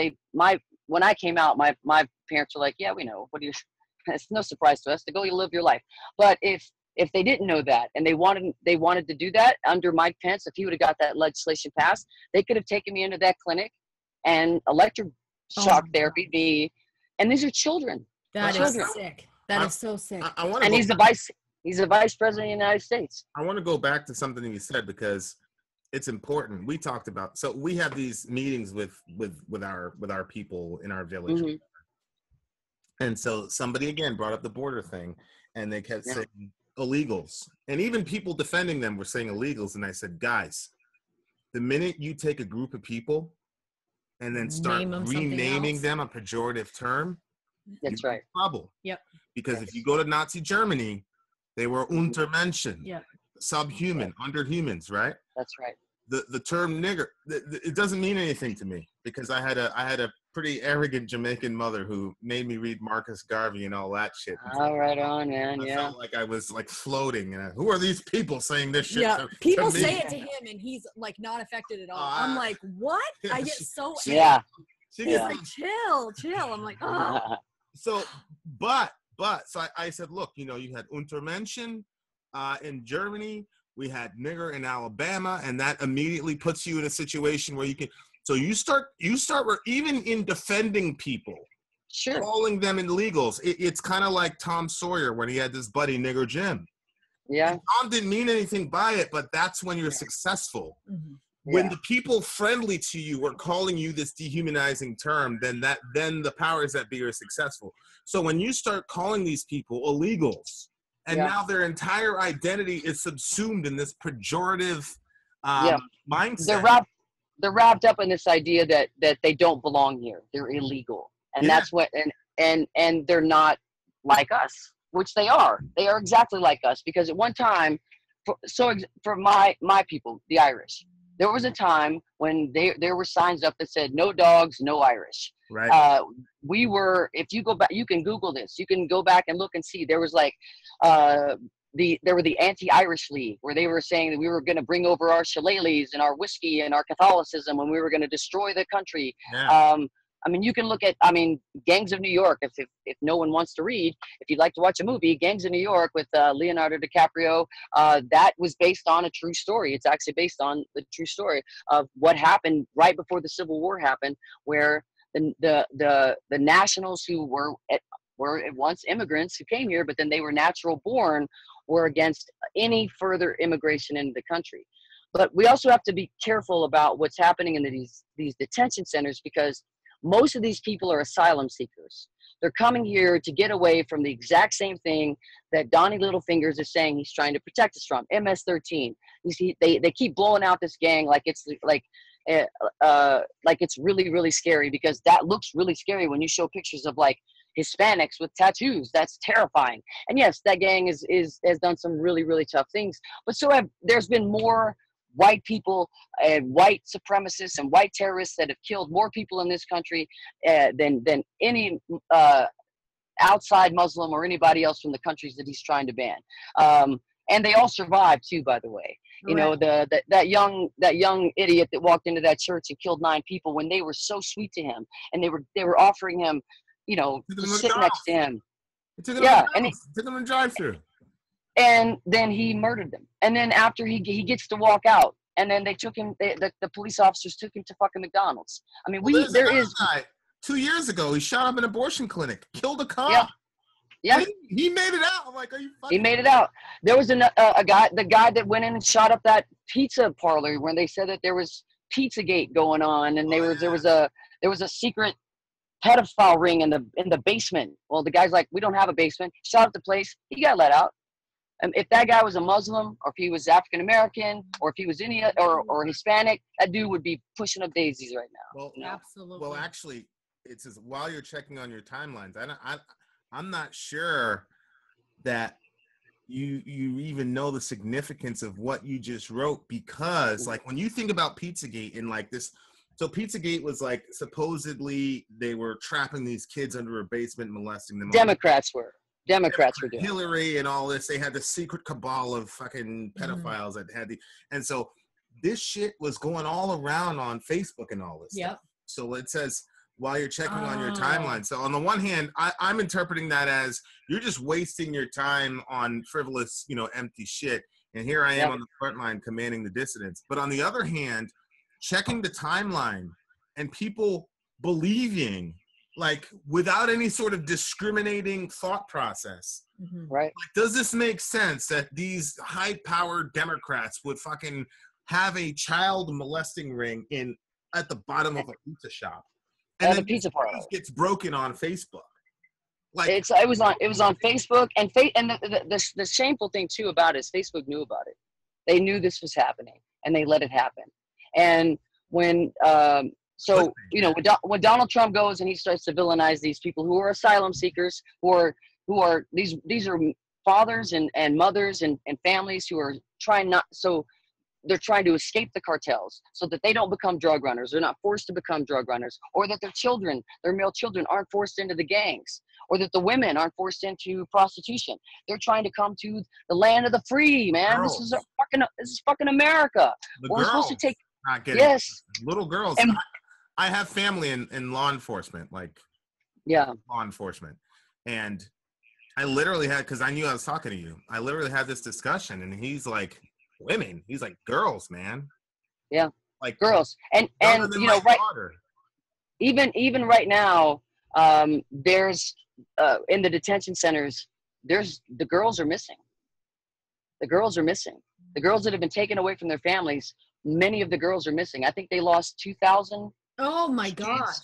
when I came out, my parents were like, yeah, we know. What do you? It's no surprise to us to go live your life. But if they didn't know that and they wanted to do that under Mike Pence, if he would have got that legislation passed, they could have taken me into that clinic and electroshock therapy me. And these are children. That is sick. That is so sick. He's the vice president of the United States. I want to go back to something you said because it's important. We talked about, so we have these meetings with our people in our village. Mm-hmm. And so somebody again brought up the border thing and they kept saying illegals, and even people defending them were saying illegals. And I said, guys, the minute you take a group of people and then start renaming them a pejorative term, that's right. Trouble. Yep. Because if you go to Nazi Germany, they were Untermenschen, subhuman, underhumans, right? That's right. The term nigger, it doesn't mean anything to me because I had a pretty arrogant Jamaican mother who made me read Marcus Garvey and all that shit. All right on, man. I Yeah. felt like I was like floating. And who are these people saying this shit? Yeah, to people me? say it to him, and he's like not affected at all. I'm like, what? I get so Yeah. She He's gets like, chill. I'm like, oh. so I said, look, you know, you had Untermenschen in Germany, we had nigger in Alabama, and that immediately puts you in a situation where you can. So you start even in defending people, Sure. calling them illegals. It's kind of like Tom Sawyer when he had this buddy Nigger Jim. Yeah. And Tom didn't mean anything by it, but that's when you're successful. Mm-hmm. When the people friendly to you are calling you this dehumanizing term, then the powers that be are successful. So when you start calling these people illegals, and now their entire identity is subsumed in this pejorative mindset. They're wrapped up in this idea that they don't belong here. They're illegal, and that's what and they're not like us, which they are. They are exactly like us, because at one time, for my people, the Irish, there was a time when there were signs up that said no dogs, no Irish. Right. We were, if you go back, you can Google this. You can go back and look and see. There was like there were the anti-Irish League, where they were saying that we were going to bring over our shillelaghs and our whiskey and our Catholicism, and we were going to destroy the country. Yeah. I mean, you can look at, Gangs of New York. If no one wants to read, if you'd like to watch a movie, Gangs of New York with Leonardo DiCaprio, that was based on a true story. It's actually based on the true story of what happened right before the Civil War happened, where the nationals who were at once immigrants who came here, but then they were natural born, were against any further immigration into the country. But we also have to be careful about what's happening in these detention centers, because most of these people are asylum seekers. They're coming here to get away from the exact same thing that Donnie Littlefingers is saying he's trying to protect us from, MS-13. You see, they keep blowing out this gang like it's really, really scary, because that looks really scary when you show pictures of like Hispanics with tattoos. That's terrifying. And yes, that gang has done some really, really tough things. But there's been more white people and white supremacists and white terrorists that have killed more people in this country than any outside Muslim or anybody else from the countries that he's trying to ban. And they all survived too, by the way. You know, that young idiot that walked into that church and killed 9 people when they were so sweet to him, and they were offering him, you know, to sit next to him. Took him to drive-through. And then he murdered them. And then after he gets to walk out, and then they took him. The police officers took him to fucking McDonald's. I mean, there is. Guy, 2 years ago, he shot up an abortion clinic, killed a cop. Yeah. He made it out. I'm like, are you fucking? He made it out. There was the guy that went in and shot up that pizza parlor when they said that there was Pizzagate going on, and there was a secret pedophile ring in the basement. Well, the guy's like, we don't have a basement. Shot up the place. He got let out. If that guy was a Muslim, or if he was African American, or if he was Indian or Hispanic, that dude would be pushing up daisies right now. Well, absolutely. Well, actually, it says while you're checking on your timelines, I'm not sure that you even know the significance of what you just wrote, because like when you think about Pizzagate and like this. So Pizzagate was like, supposedly they were trapping these kids under a basement, molesting them. Democrats were doing Hillary and all this. They had the secret cabal of fucking pedophiles that had and so this shit was going all around on Facebook and all this stuff. So it says while you're checking on your timeline. So on the one hand, I'm interpreting that as you're just wasting your time on frivolous, you know, empty shit. And here I am on the front line commanding the dissidents. But on the other hand, checking the timeline and people believing, like, without any sort of discriminating thought process. Right. Like, does this make sense that these high-powered Democrats would fucking have a child molesting ring at the bottom of a pizza shop? And then the pizza parlor gets broken on Facebook. Like, it was on Facebook, and the shameful thing too about it is Facebook knew about it. They knew this was happening, and they let it happen. And when when Donald Trump goes and he starts to villainize these people who are asylum seekers, who are these are fathers and mothers and families who are trying not. So they're trying to escape the cartels so that they don't become drug runners. They're not forced to become drug runners, or that their children, their male children, aren't forced into the gangs, or that the women aren't forced into prostitution. They're trying to come to the land of the free, man. Girls. This is fucking America. The We're supposed to girls take, not getting yes, little girls. and I have family in law enforcement, like yeah, law enforcement, and I literally had, because I knew I was talking to you, I literally had this discussion, and he's like, women. He's like, girls, man. yeah, Like girls, and younger than you my know, right, daughter. even right now, there's in the detention centers, the girls are missing. The girls are missing. The girls that have been taken away from their families, many of the girls are missing. I think they lost 2,000. Oh my gosh.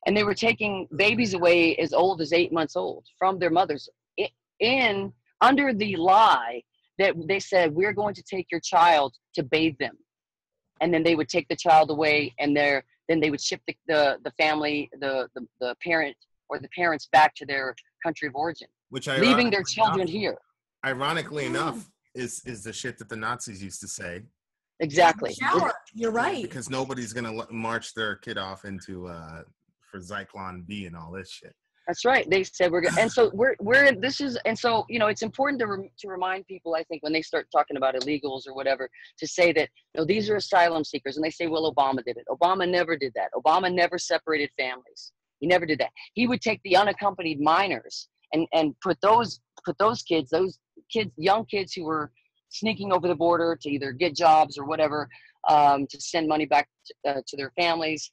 And they were taking babies away as old as 8 months old from their mothers, in under the lie that they said, we're going to take your child to bathe them. And then they would take the child away, and then they would ship the family, the parent or the parents back to their country of origin, Which leaving their children here. Ironically enough, is the shit that the Nazis used to say. Exactly. Shower. You're right. Because nobody's gonna march their kid off into for Zyklon B and all this shit. That's right. They said we're gonna, and so this is, and so, you know, it's important to remind people, I think, when they start talking about illegals or whatever, to say that, you know, these are asylum seekers, and they say, well, Obama did it. Obama never did that. Obama never separated families. He never did that. He would take the unaccompanied minors and put those kids, young kids who were sneaking over the border to either get jobs or whatever, to send money back to their families.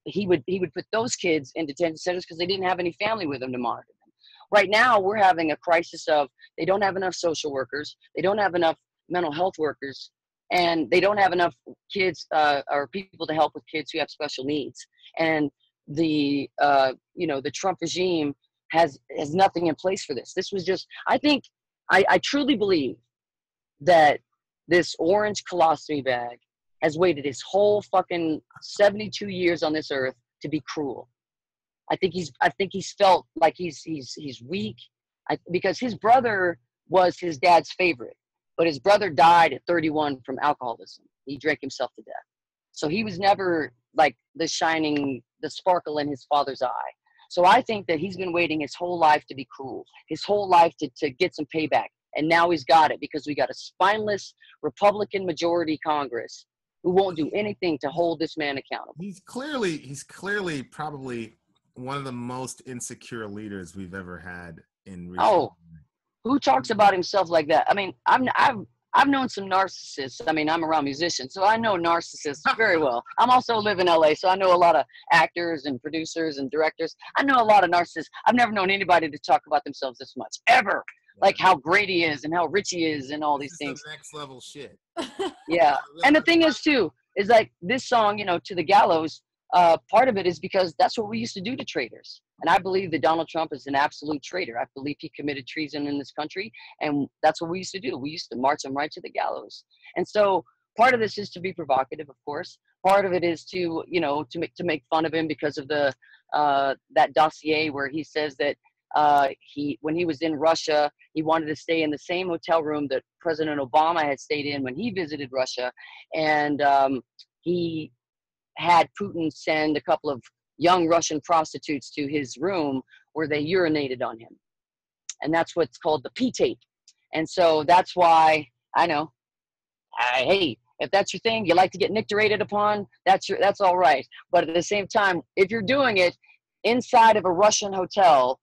He would put those kids in detention centers because they didn't have any family with them to monitor them. Right now, we're having a crisis of, they don't have enough social workers, they don't have enough mental health workers, and they don't have enough kids or people to help with kids who have special needs. And the Trump regime has nothing in place for this. This was just, I truly believe that this orange colostomy bag has waited his whole fucking 72 years on this earth to be cruel. I think he's felt like he's weak, because his brother was his dad's favorite, but his brother died at 31 from alcoholism. He drank himself to death. So he was never like the sparkle in his father's eye. So I think that he's been waiting his whole life to be cruel, his whole life to get some payback. And now he's got it, because we got a spineless Republican majority Congress who won't do anything to hold this man accountable. He's clearly probably one of the most insecure leaders we've ever had in recent. Oh, who talks about himself like that? I mean, I've known some narcissists. I mean, I'm around musicians, so I know narcissists very well. I'm also live in LA, so I know a lot of actors and producers and directors. I know a lot of narcissists. I've never known anybody to talk about themselves this much, ever. Like how great he is and how rich he is and all these things. Next level shit. Yeah. And the thing is too, is like this song, you know, To the Gallows, part of it is because that's what we used to do to traitors. And I believe that Donald Trump is an absolute traitor. I believe he committed treason in this country. And that's what we used to do. We used to march him right to the gallows. And so part of this is to be provocative, of course. Part of it is to, you know, to make fun of him because of the that dossier where he says that when he was in Russia, he wanted to stay in the same hotel room that President Obama had stayed in when he visited Russia. And he had Putin send a couple of young Russian prostitutes to his room where they urinated on him. And that's what's called the P-tape. And so that's why, I know, hey, if that's your thing, you like to get nicturated upon, that's all right. But at the same time, if you're doing it inside of a Russian hotel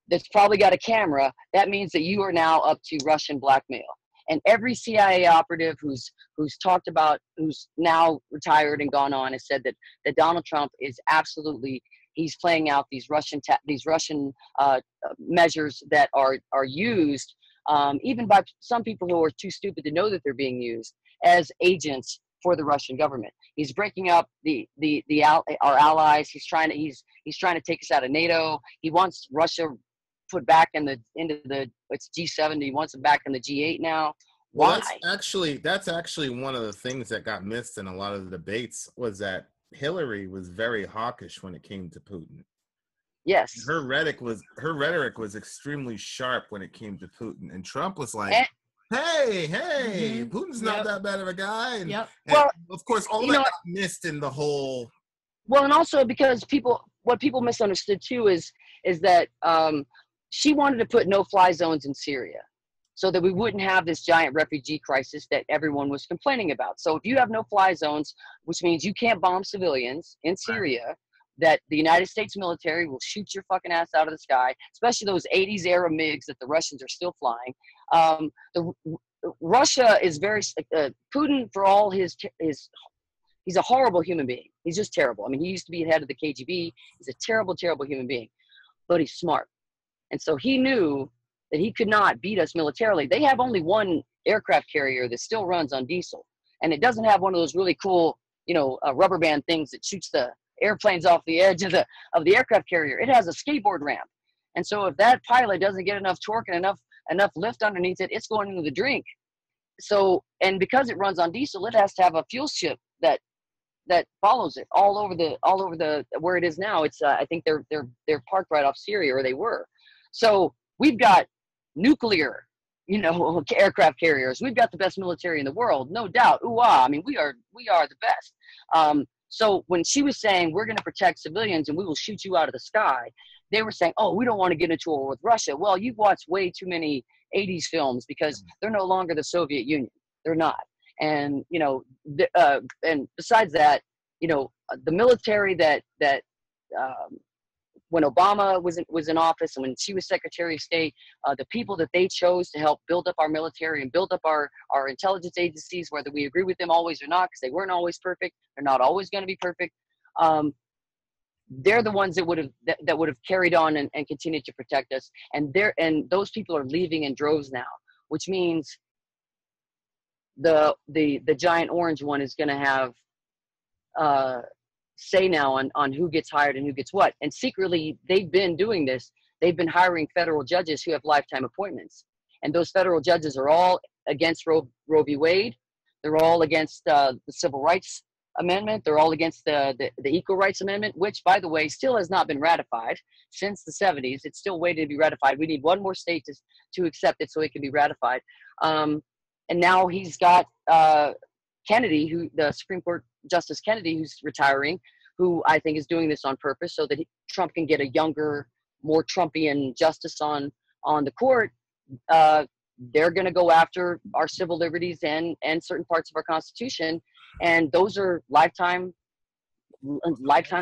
that's probably got a camera, that means that you are now up to Russian blackmail. And every CIA operative who's talked about, who's now retired and gone on, has said that Donald Trump is absolutely, he's playing out these Russian measures that are used, even by some people who are too stupid to know that they're being used, as agents for the Russian government. He's breaking up our allies. He's trying to take us out of NATO. He wants Russia put back into it's G7. He wants it back in the G8 now. Why? Well, that's actually one of the things that got missed in a lot of the debates, was that Hillary was very hawkish when it came to Putin. Yes. Her rhetoric was extremely sharp when it came to Putin, and Trump was like, hey, Mhm. Putin's not Yep. that bad of a guy. And, Yep. and Well, of course, all you that know, got missed in the whole. well, and also because what people misunderstood too is that she wanted to put no-fly zones in Syria, so that we wouldn't have this giant refugee crisis that everyone was complaining about. So if you have no-fly zones, which means you can't bomb civilians in Syria, that the United States military will shoot your fucking ass out of the sky, especially those 80s era MiGs that the Russians are still flying. The Russia is very Putin, for all his he's a horrible human being. He's just terrible. I mean, he used to be head of the KGB. He's a terrible, terrible human being, but he's smart. And so he knew that he could not beat us militarily. They have only one aircraft carrier that still runs on diesel, and it doesn't have one of those really cool, rubber band things that shoots the airplanes off the edge of the aircraft carrier. It has a skateboard ramp, and so if that pilot doesn't get enough torque and enough lift underneath it, it's going into the drink. So, and because it runs on diesel, it has to have a fuel ship that follows it all over the where it is now. It's I think they're parked right off Syria, or they were. So we've got nuclear, aircraft carriers. We've got the best military in the world, no doubt. Ooh, I mean, we are the best. So when she was saying we're going to protect civilians and we will shoot you out of the sky, they were saying, oh, we don't want to get into a war with Russia. Well, you've watched way too many 80s films, because they're no longer the Soviet Union. They're not. And and besides that, the military that when Obama was in office and when she was Secretary of State, the people that they chose to help build up our military and build up our intelligence agencies, whether we agree with them always or not, because they weren't always perfect, they're not always going to be perfect. They're the ones that would have carried on and continued to protect us. And those people are leaving in droves now, which means the giant orange one is going to have say now on who gets hired and who gets what. And secretly, they've been doing this. They've been hiring federal judges who have lifetime appointments, and those federal judges are all against Roe v. Wade. They're all against the Civil Rights Amendment. They're all against the Equal Rights Amendment, which, by the way, still has not been ratified since the 70s. It's still waiting to be ratified. We need one more state to accept it so it can be ratified. And now he's got Kennedy, the Supreme Court Justice Kennedy, who's retiring, who I think is doing this on purpose so that Trump can get a younger, more Trumpian justice on the court. They're going to go after our civil liberties and certain parts of our Constitution, and those are lifetime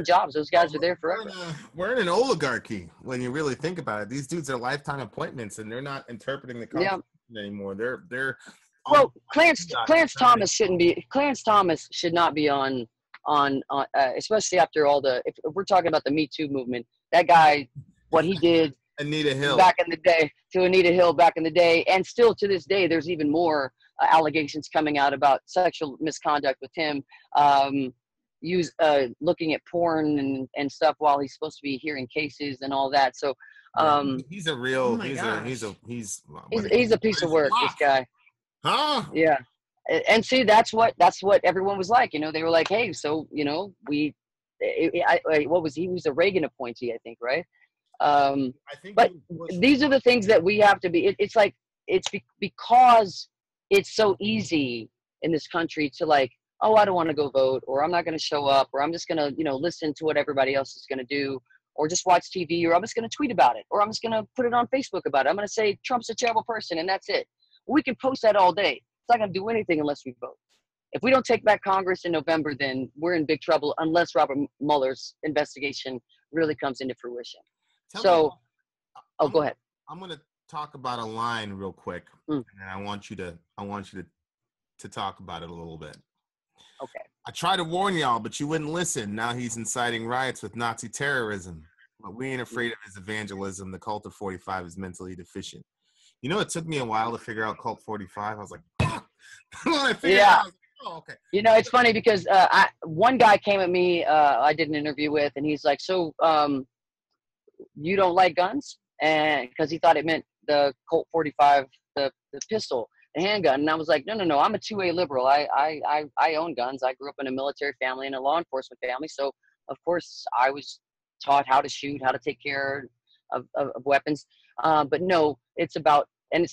jobs. Those guys are there forever. We're in an oligarchy when you really think about it. These dudes are lifetime appointments, and they're not interpreting the Constitution anymore. They're well, Clarence Thomas shouldn't be. Clarence Thomas should not be on especially after all if we're talking about the Me Too movement. That guy, what he did Anita Hill back in the day to Anita Hill back in the day, and still to this day, there's even more allegations coming out about sexual misconduct with him. Looking at porn and stuff while he's supposed to be hearing cases and all that. So he's a real. He's a piece of work. This guy. Huh? Yeah. And see, that's what everyone was like. They were like, hey, so what was he was a Reagan appointee, I think, right? I think. But these are the things that we have to be. It's like because it's so easy in this country to like, oh, I don't want to go vote, or I'm not going to show up, or I'm just going to listen to what everybody else is going to do, or just watch TV, or I'm just going to tweet about it, or I'm just going to put it on Facebook about it. I'm going to say Trump's a terrible person, and that's it. We can post that all day. It's not going to do anything unless we vote. If we don't take back Congress in November, then we're in big trouble unless Robert Mueller's investigation really comes into fruition. Go ahead. I'm going to talk about a line real quick, and I want you to talk about it a little bit. Okay. I tried to warn y'all, but you wouldn't listen. Now he's inciting riots with Nazi terrorism. But we ain't afraid of his evangelism. The cult of 45 is mentally deficient. It took me a while to figure out Cult 45. I was like, fuck. Oh, okay. It's funny because one guy came at me, I did an interview with, and he's like, so you don't like guns? And because he thought it meant the Colt 45, the pistol, the handgun. And I was like, no, I'm a 2A liberal. I own guns. I grew up in a military family and a law enforcement family. So, of course, I was taught how to shoot, how to take care of weapons. But no, it's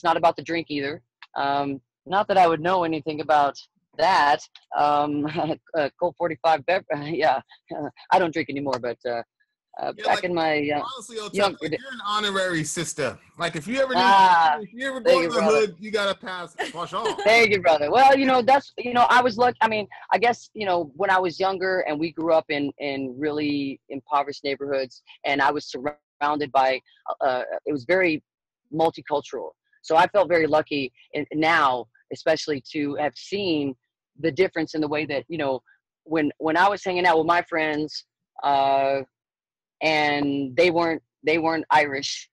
not about the drink either. Not that I would know anything about that. Colt 45 yeah. I don't drink anymore, but back like, in my honestly, Otep, young like, you're an honorary sister. Like, if you ever thank go to you, the brother. hood, you gotta pass on. Thank you, brother. Well, that's, I was lucky. I mean, I guess, when I was younger and we grew up in really impoverished neighborhoods, and I was surrounded by, it was very multicultural. So I felt very lucky now, especially to have seen the difference in the way that, when I was hanging out with my friends, and they weren't Irish.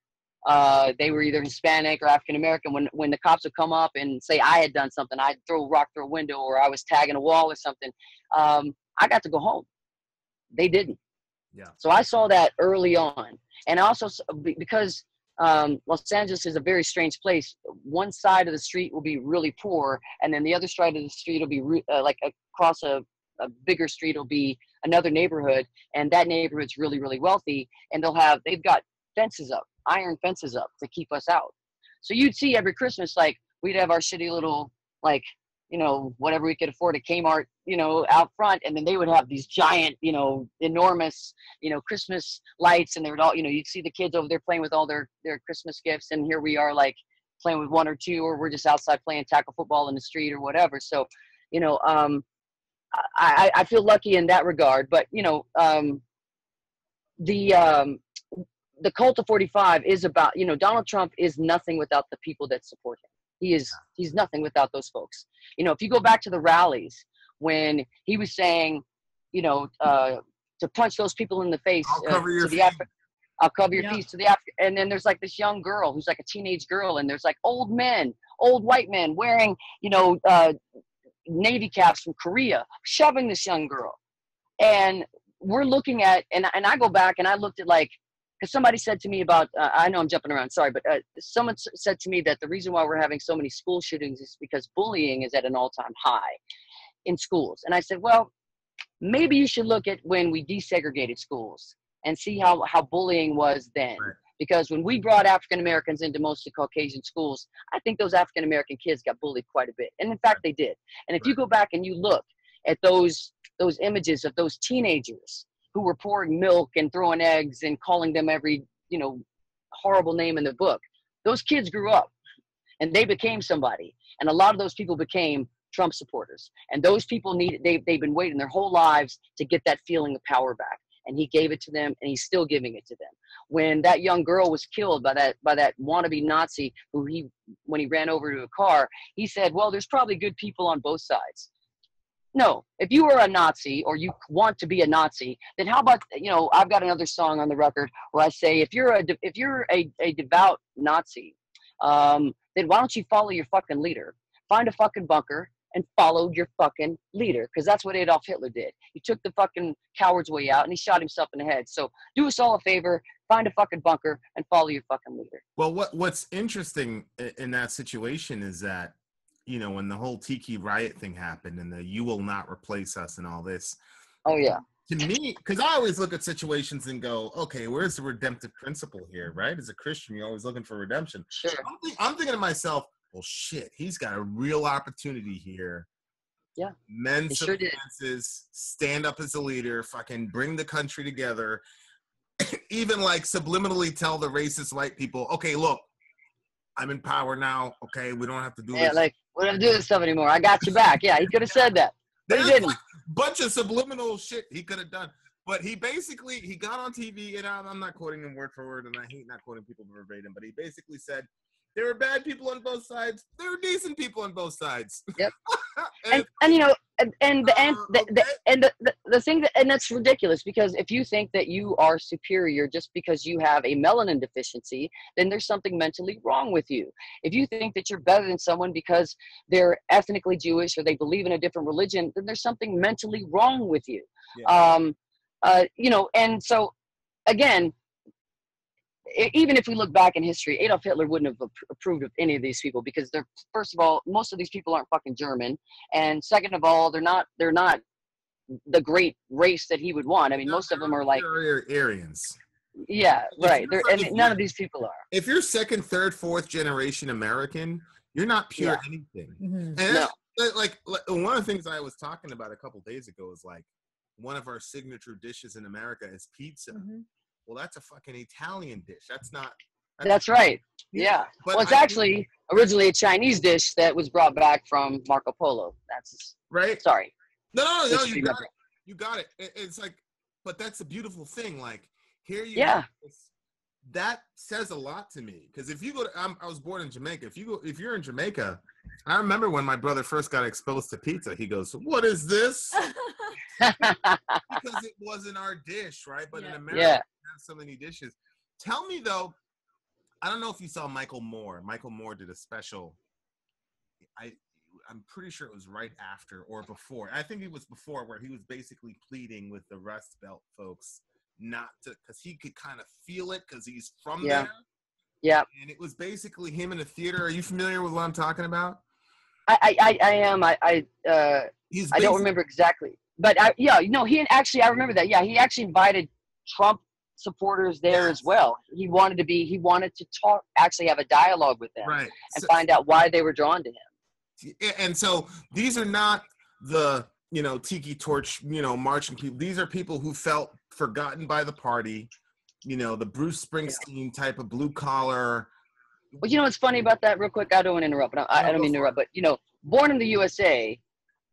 They were either Hispanic or African American. When the cops would come up and say I had done something, I'd throw a rock through a window, or I was tagging a wall or something, I got to go home. They didn't. Yeah. So I saw that early on, and also because Los Angeles is a very strange place. One side of the street will be really poor, and then the other side of the street will be like across a bigger street will be another neighborhood, and that neighborhood's really, really wealthy, and they've got fences up, iron fences up to keep us out. So you'd see every Christmas, like, we'd have our shitty little, like, whatever we could afford at Kmart, out front, and then they would have these giant, enormous, Christmas lights, and they would all, you'd see the kids over there playing with all their Christmas gifts, and here we are, like, playing with one or two, or we're just outside playing tackle football in the street or whatever. So, I feel lucky in that regard, but the cult of 45 is about, Donald Trump is nothing without the people that support him. He's nothing without those folks. If you go back to the rallies when he was saying, to punch those people in the face, I'll cover your feet. I'll cover your feet to the African. And then there's like this young girl who's like a teenage girl, and there's like old white men wearing, Navy caps from Korea, shoving this young girl. And we're looking at, and I go back and I looked at, like, because somebody said to me about, I know I'm jumping around, sorry, but someone said to me that the reason why we're having so many school shootings is because bullying is at an all-time high in schools. And I said, well, maybe you should look at when we desegregated schools and see how bullying was then. Right. Because when we brought African Americans into mostly Caucasian schools, I think those African American kids got bullied quite a bit. And in fact, they did. And if you go back and you look at those images of those teenagers who were pouring milk and throwing eggs and calling them every, horrible name in the book, those kids grew up and they became somebody. And a lot of those people became Trump supporters. And those people they've been waiting their whole lives to get that feeling of power back. And he gave it to them, and he's still giving it to them. When that young girl was killed by that wannabe Nazi when he ran over to a car, he said, well, there's probably good people on both sides. No, if you are a Nazi or you want to be a Nazi, then how about, I've got another song on the record where I say, if you're a devout Nazi, then why don't you follow your fucking leader? Find a fucking bunker and follow your fucking leader, because that's what Adolf Hitler did. He took the fucking coward's way out and he shot himself in the head. So do us all a favor, find a fucking bunker and follow your fucking leader. Well, what's interesting in that situation is that, when the whole Tiki riot thing happened and the "you will not replace us" and all this. Oh yeah. To me, because I always look at situations and go, okay, where's the redemptive principle here, right? As a Christian, you're always looking for redemption. Sure. I'm thinking to myself, well, shit, he's got a real opportunity here. Yeah. Mend some fences, stand up as a leader, fucking bring the country together. Even like subliminally tell the racist white people, okay, look, I'm in power now. Okay, we don't have to do this. Yeah, like, we don't have to do this stuff anymore. I got you back. Yeah, he could have said that. But he didn't. Like a bunch of subliminal shit he could have done. But he got on TV, and I'm not quoting him word for word, and I hate not quoting people verbatim, but he basically said, there are bad people on both sides. There are decent people on both sides. Yep. and the thing and that's ridiculous, because if you think that you are superior just because you have a melanin deficiency, then there's something mentally wrong with you. If you think that you're better than someone because they're ethnically Jewish or they believe in a different religion, then there's something mentally wrong with you. Yeah. And so again, even if we look back in history, Adolf Hitler wouldn't have approved of any of these people, because they're, first of all, most of these people aren't fucking German, and second of all, they're not the great race that he would want. I mean, most of them are like Aryans. Yeah, right. And none of these people are. If you're second, third, fourth generation American, You're not pure Yeah. anything. Mhm. And No. that's, like one of the things I was talking about a couple days ago is like one of our signature dishes in America is pizza. Mhm. Well, that's a fucking Italian dish. That's not. That's right. Yeah. But Well, it's I think- actually originally a Chinese dish that was brought back from Marco Polo. That's right. sorry. No, Just you remember. got it. You got it. It's like, but that's a beautiful thing. Like here you Yeah. have this, that says a lot to me because if you go to, I was born in Jamaica. If you're in Jamaica, I remember when my brother first got exposed to pizza. He goes, "What is this?" Because it wasn't our dish, right? But in America, Yeah. we have so many dishes. Tell me though, I don't know if you saw Michael Moore. Michael Moore did a special. I'm pretty sure it was right after or before. I think it was before, where he was basically pleading with the Rust Belt folks not to, because he could kind of feel it because he's from Yeah. there. Yeah. And it was basically him in a theater. Are you familiar with what I'm talking about? I am. He's I don't remember exactly, but I remember that. Yeah, he actually invited Trump supporters there Yes. as well. He wanted to talk, actually have a dialogue with them, right. and find out why they were drawn to him. And so these are not the tiki torch marching people. These are people who felt forgotten by the party. The Bruce Springsteen type of blue collar. But you know what's funny about that? Real quick, I don't want to interrupt. But I don't mean to interrupt. But "Born in the USA"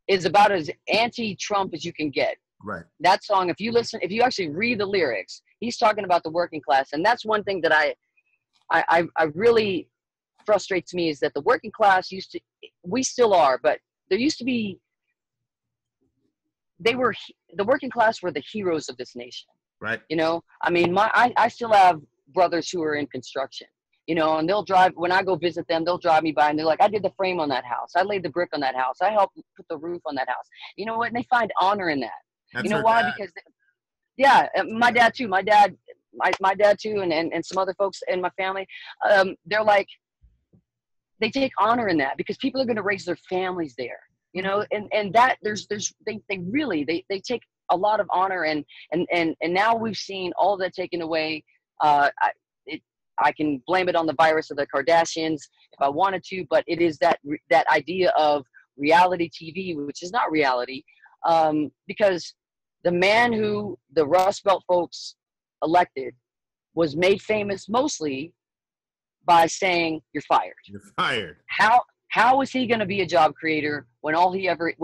is about as anti-Trump as you can get. Right. That song, if you actually read the lyrics, he's talking about the working class, and that's one thing that I really frustrates me, is that the working class we still are, but there used to be, the working class were the heroes of this nation. Right. I mean, I still have brothers who are in construction, and they'll drive, when I go visit them, they'll drive me by and they're like, "I did the frame on that house. I laid the brick on that house. I helped put the roof on that house." You know what? And they find honor in that. That's You know her why? dad. Because, my dad too. My dad too, and some other folks in my family, they're like, they take honor in that because people are going to raise their families there, and that they really take a lot of honor, and now we've seen all that taken away. I can blame it on the virus of the Kardashians if I wanted to, but it is that idea of reality TV, which is not reality, because the man who the Rust Belt folks elected was made famous mostly by saying, "You're fired." You're fired. How is he going to be a job creator when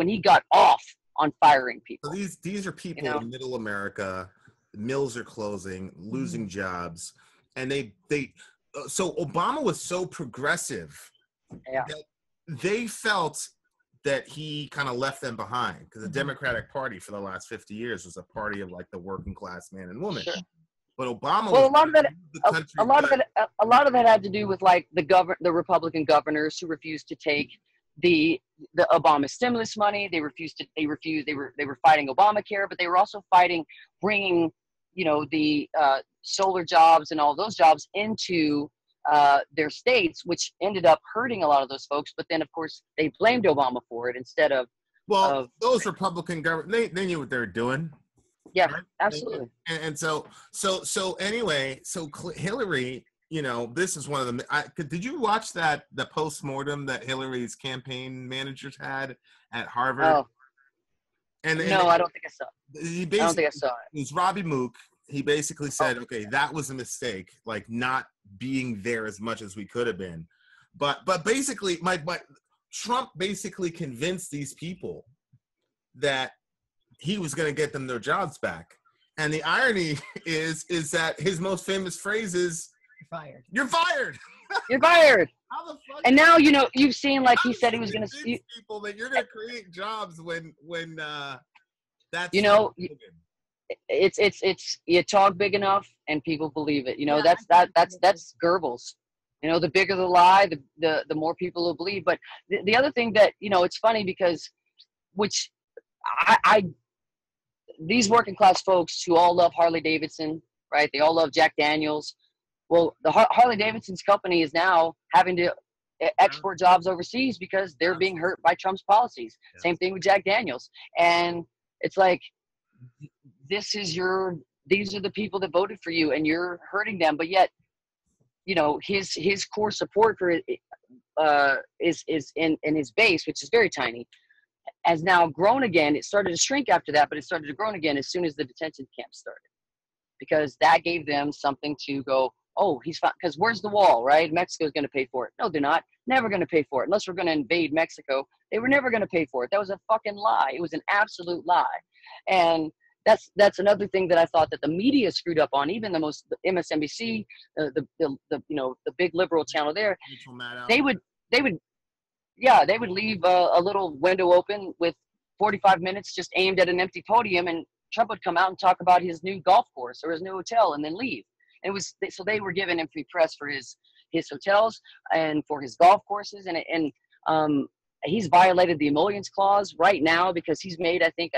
he got off on firing people? So these are people in middle America. Mills are closing, losing jobs, and so Obama was so progressive that they felt that he kind of left them behind, because the Democratic Party for the last 50 years was a party of like the working class man and woman. Sure. But Obama, well, a lot of that had to do with like the Republican governors who refused to take the Obama stimulus money. They were fighting Obamacare, but they were also fighting bringing the solar jobs and all those jobs into their states, which ended up hurting a lot of those folks. But then, of course, they blamed Obama for it instead of. Well, those Republican government, they knew what they were doing. Yeah, right? absolutely. And so anyway, Hillary, this is one of them. Did you watch the postmortem that Hillary's campaign managers had at Harvard? Oh. And no, I don't think I saw it. I don't think I saw it. It was Robbie Mook. He basically said, okay, that was a mistake, like not being there as much as we could have been. But basically, Trump basically convinced these people that he was going to get them their jobs back. And the irony is that his most famous phrase is, "You're fired. You're fired." You're fired. How the fuck? And now you've seen, like he said he was going to. People that you're going to create jobs when that's it's you talk big enough and people believe it. That's Goebbels. The bigger the lie, the more people will believe. But the other thing that it's funny because, which these working class folks who all love Harley Davidson, right? They all love Jack Daniels. Well, the Harley Davidson's company is now having to export jobs overseas because they're being hurt by Trump's policies. Yeah. Same thing with Jack Daniels. And it's like, these are the people that voted for you and you're hurting them. But yet, his core support for it, is in his base, which is very tiny, has now grown again. It started to shrink after that, but it started to grow again as soon as the detention camp started, because that gave them something to go, oh, he's fine. Because where's the wall, right? Mexico's going to pay for it. No, they're not. Never going to pay for it. Unless we're going to invade Mexico. They were never going to pay for it. That was a fucking lie. It was an absolute lie. And that's another thing that I thought that the media screwed up on. Even the MSNBC, the big liberal channel there, they would leave a little window open with 45 minutes just aimed at an empty podium, and Trump would come out and talk about his new golf course or his new hotel and then leave. So they were giving him free press for his hotels and for his golf courses, and he's violated the emollients clause right now because he's made, I think,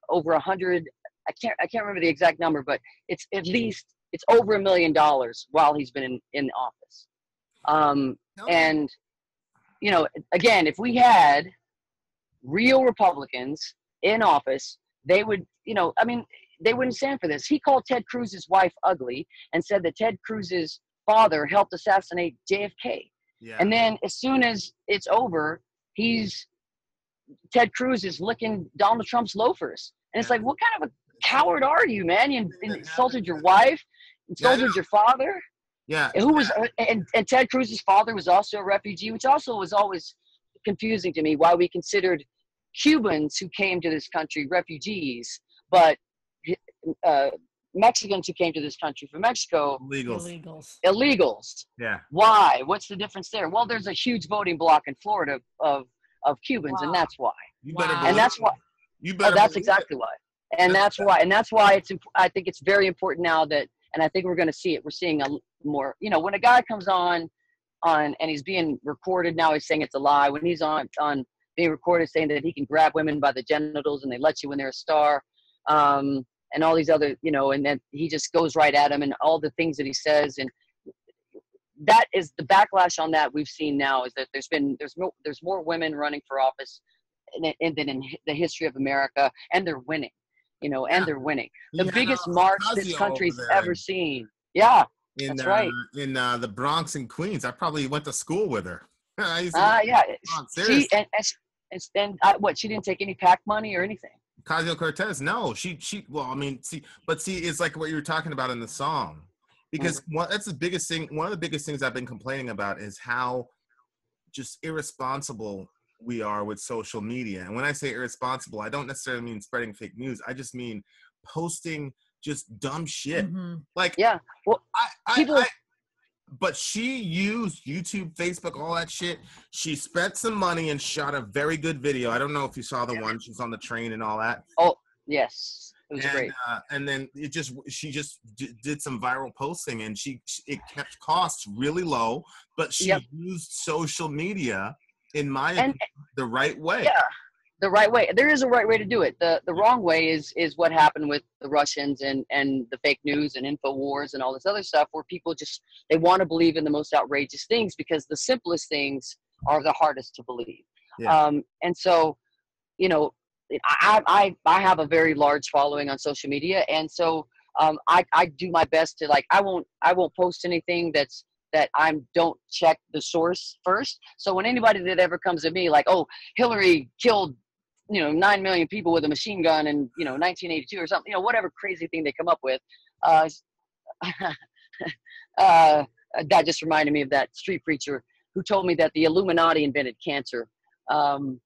over 100. I can't remember the exact number, but it's over $1 million while he's been in office. And again, if we had real Republicans in office, they would, they wouldn't stand for this. He called Ted Cruz's wife ugly and said that Ted Cruz's father helped assassinate JFK. Yeah. And then as soon as it's over, Ted Cruz is licking Donald Trump's loafers. And it's like, what kind of a coward are you, man? You insulted your wife, insulted your father. Yeah. And Ted Cruz's father was also a refugee, which also was always confusing to me, why we considered Cubans who came to this country refugees, but Mexicans who came to this country from Mexico, illegals. Yeah. Why? What's the difference there? Well, there's a huge voting bloc in Florida of Cubans, and that's why. That's exactly why. And that's why I think it's very important now that, and I think we're going to see it. We're seeing a more, when a guy comes on and he's being recorded now, he's saying it's a lie. When he's on being recorded saying that he can grab women by the genitals and they let you when they're a star. And all these other, and then he just goes right at him and all the things that he says. And that is the backlash on that we've seen now, is that there's more women running for office than in the history of America, and they're winning, and they're winning. The biggest march this country's ever seen. Yeah, that's right. In the Bronx and Queens. I probably went to school with her. Yeah. She didn't take any PAC money or anything. Ocasio-Cortez, no, she. Well, I mean, it's like what you were talking about in the song, because that's the biggest thing. One of the biggest things I've been complaining about is how just irresponsible we are with social media. And when I say irresponsible, I don't necessarily mean spreading fake news. I just mean posting just dumb shit. Mm-hmm. Like, yeah, well, but she used YouTube, Facebook, all that shit. She spent some money and shot a very good video. I don't know if you saw the one. She's on the train and all that. Oh, yes. It was great. And then she just did some viral posting, and it kept costs really low, but she used social media, in my opinion, the right way. Yeah. The right way. There is a right way to do it. The wrong way is what happened with the Russians and the fake news and InfoWars and all this other stuff, where people they want to believe in the most outrageous things because the simplest things are the hardest to believe. Yeah. And so, I have a very large following on social media, and so I do my best to, like, I won't post anything that I don't check the source first. So when anybody that ever comes at me like, oh, Hillary killed 9 million people with a machine gun in 1982 or something, whatever crazy thing they come up with, that just reminded me of that street preacher who told me that the Illuminati invented cancer, and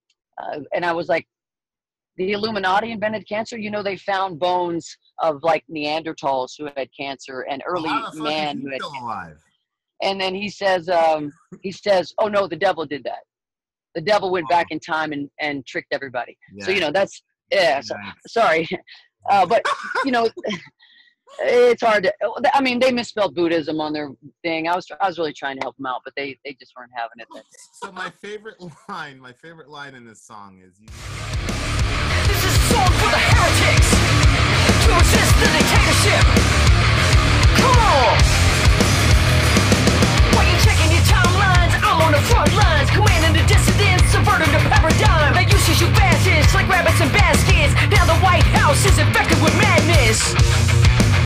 I was like, the Illuminati invented cancer? They found bones of like Neanderthals who had cancer and early man who had cancer. Alive? And then he says, oh no, the devil did that. The devil went back in time and tricked everybody. Yeah. So, that's, sorry. But, it's hard to, I mean, they misspelled Buddhism on their thing. I was really trying to help them out, but they just weren't having it that day. So my favorite line in this song is, this is a song for the heretics to resist the dictatorship. Come on!